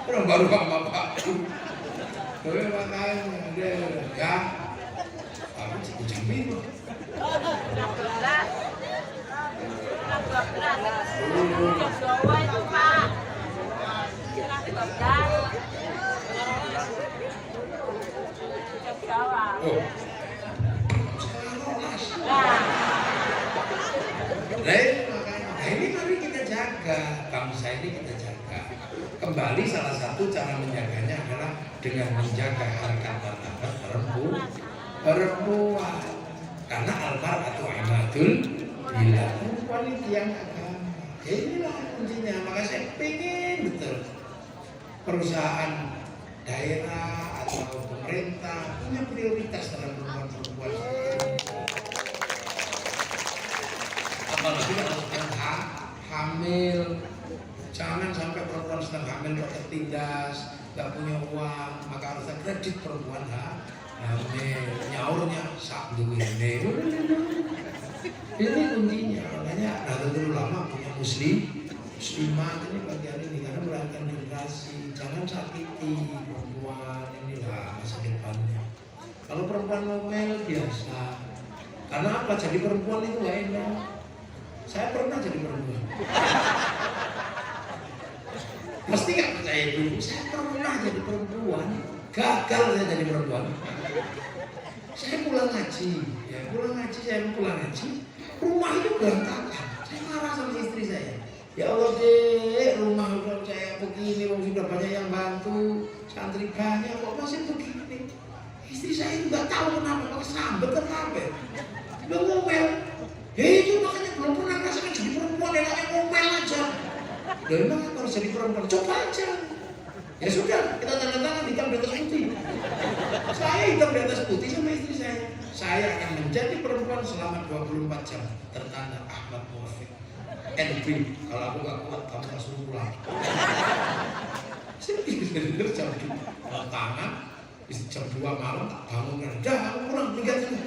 Orang baru apa-apa. Makanya ya Kamu cukup jamin. Oh. Nah ini mari kita jaga, bangsa ini kita jaga. Kembali salah satu cara menjaganya adalah dengan menjaga harkat martabat perempuan. Karena almar'atu imadul bila perempuan itu yang agama. Inilah kuncinya. Maka saya pengen betul perusahaan daerah atau pemerintah punya prioritas dalam perempuan-perempuan. Apalagi kalau sedang hamil, jangan sampai perempuan sedang hamil kok tertindas, nggak punya uang, maka harus ada kredit perempuan hamil. Nyaurnya sak duwine. Ini kuncinya. Makanya Nahdlatul Ulama punya muslimah ini bagian ini karena melahirkan generasi. Jangan sakiti perempuan, inilah masa depannya. Kalau perempuan ngomel biasa. Karena apa? Jadi perempuan itu gak enak. Saya pernah jadi perempuan. Mesti gak percaya dulu. Saya pernah jadi perempuan. Gagal saya jadi perempuan. Saya pulang ngaji. Saya pulang ngaji. Rumah itu berantakan. Saya marah sama istri saya. Ya Allah dek, rumah udah saya begini, sudah banyak yang bantu, santri banyak, kok masih begini? Istri saya itu nggak tahu kenapa, pakai sambet atau apa? Udah ngomel. Itu makanya belum pernah ngerasakan jadi perempuan, enaknya ngomel aja. Loh emang harus jadi perempuan, coba aja. Ya sudah, kita tanda tangan hitam di atas putih. Saya hitam di atas putih sama istri saya. Saya akan menjadi perempuan selama 24 jam. Tertanda Ahmad Muwafiq. NB, kalau aku gak kuat, kamu harus pulang. Saya bener-bener jam 2 tangan, jam 2 malam tak bangun kan. Dah, aku pulang, tinggal sana.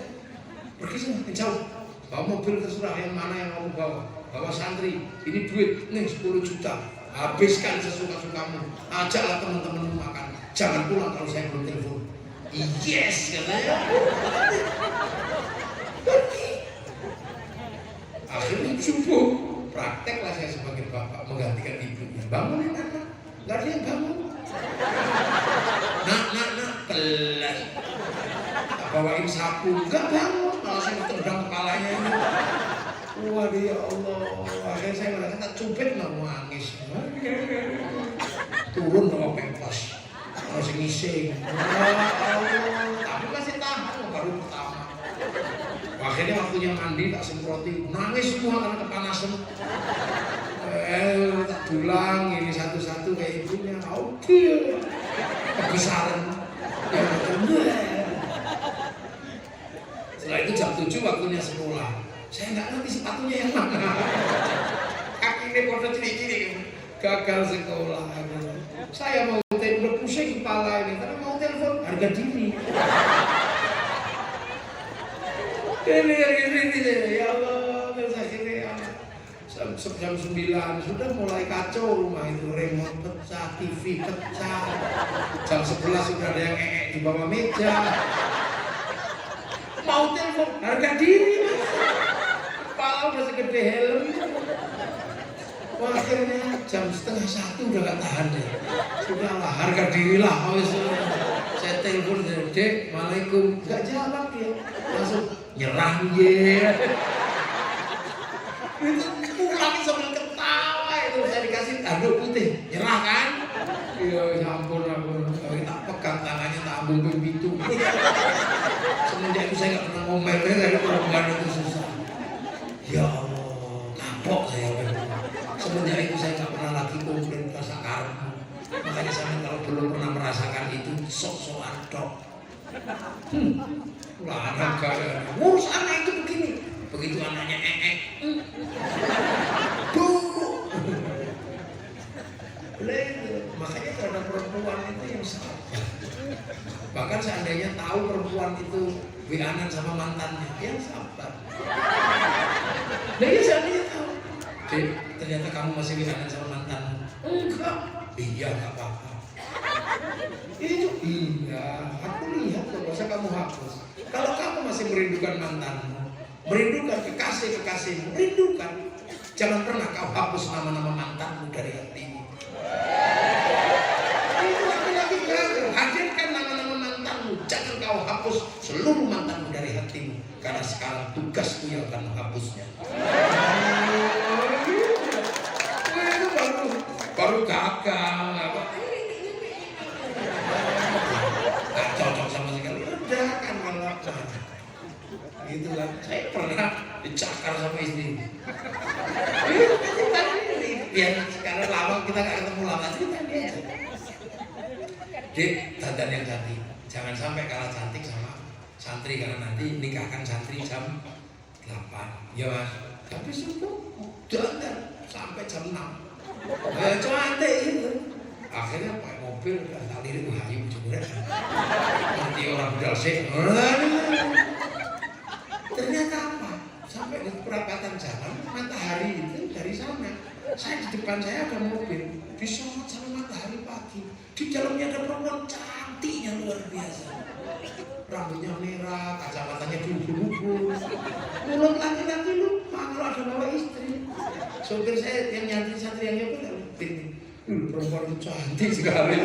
Pergi sana, jauh. Bawa mobil terserah yang mana yang kamu bawa. Bawa santri, ini duit, nih 10 juta. Habiskan sesuka-sukamu. Ajaklah teman-temanmu makan. Jangan pulang kalau saya belum telepon. Yes, katanya. Akhirnya subuh. Prakteklah saya sebagai bapak menggantikan ibunya. Bangunin anak, nggak ada yang bangun. Nak, pelan. Bawain sapu, nggak bangun. Malah saya tendang kepalanya ini. Waduh ya Allah. Akhirnya saya merasa tak cupet nggak mau nangis. Turun sama pempos, masih ngising. Tapi masih tahan baru pertama. Akhirnya waktunya mandi tak semproti, nangis semua karena kepanasan. Tak dulang ini satu-satu kayak ibunya. Oke, kebesaran. Setelah itu jam 7 waktunya sekolah. Saya nggak ngerti sepatunya yang mana. Kaki ini pada ciri-ciri gagal sekolah. Saya mau udah pusing kepala ini, karena mau telepon harga diri. Ini ya Allah, akhirnya jam 9 sudah mulai kacau rumah itu, remote pecah, TV pecah. Jam 11 sudah ada yang di bawah meja. Mau telepon harga diri, mas. Kepala udah segede helm. Wah, akhirnya jam 12:30 udah gak tahan deh. Sudahlah, harga diri lah. Saya telepon, Dek, Waalaikum. Gak jawab dia, langsung nyerah ya. Itu pulangin sambil ketawa itu. Saya dikasih tanduk putih, nyerah kan? Iya, ya ampun. Tak pegang tangannya, tak ambil pintu. Semenjak itu saya gak pernah ngomel dari perempuan itu susah. Ya Allah, kapok saya. Semenjak itu saya nggak pernah lagi komplain rasa karma. Makanya saya kalau belum pernah merasakan itu sok-sokan dok. Larang gaya. Ngurus anak itu begini. Begitu anaknya Tuh. Makanya terhadap perempuan itu yang salah. Bahkan seandainya tahu perempuan itu wianan sama mantannya, yang sabar. Nah ya seandainya tahu. Ternyata kamu masih wihanan sama mantanmu. Enggak. Iya, enggak apa-apa. Itu iya, aku lihat kok, masa kamu hapus. Kalau kamu masih merindukan mantanmu, merindukan kekasih-kekasihmu, rindukan. Jangan pernah kau hapus nama-nama mantanmu dari hatimu. Itu laki-laki gagal. Hadirkan nama-nama mantanmu. Jangan kau hapus seluruh mantanmu dari hatimu. Karena sekarang tugasku yang akan menghapusnya. Itu baru gagal. Gak cocok sama sekali. Udah kan malah. Gitu kan. Saya pernah dicakar sama istri. Biar sekarang lama kita gak ketemu lama cerita dia. Dek, dandan yang cantik. Jangan sampai kalah cantik sama santri, karena nanti nikahkan santri jam 8. Ya mas. Tapi subuh dandan sampai jam 6. Cantik itu. Akhirnya pakai mobil dan tak lirik Wahyu Jember. Nanti orang budal sih. Ternyata apa? Sampai di perapatan jalan, matahari itu dari sana. Saya di depan saya ada mobil, disorot sama matahari pagi. Di dalamnya ada perempuan cantiknya luar biasa. Rambutnya merah, kacamatanya dubur-dubur. Mulut laki-laki lupa kalau ada bawa istri. Sopir saya yang nyantri santri yang nyopir, perempuan cantik sekali.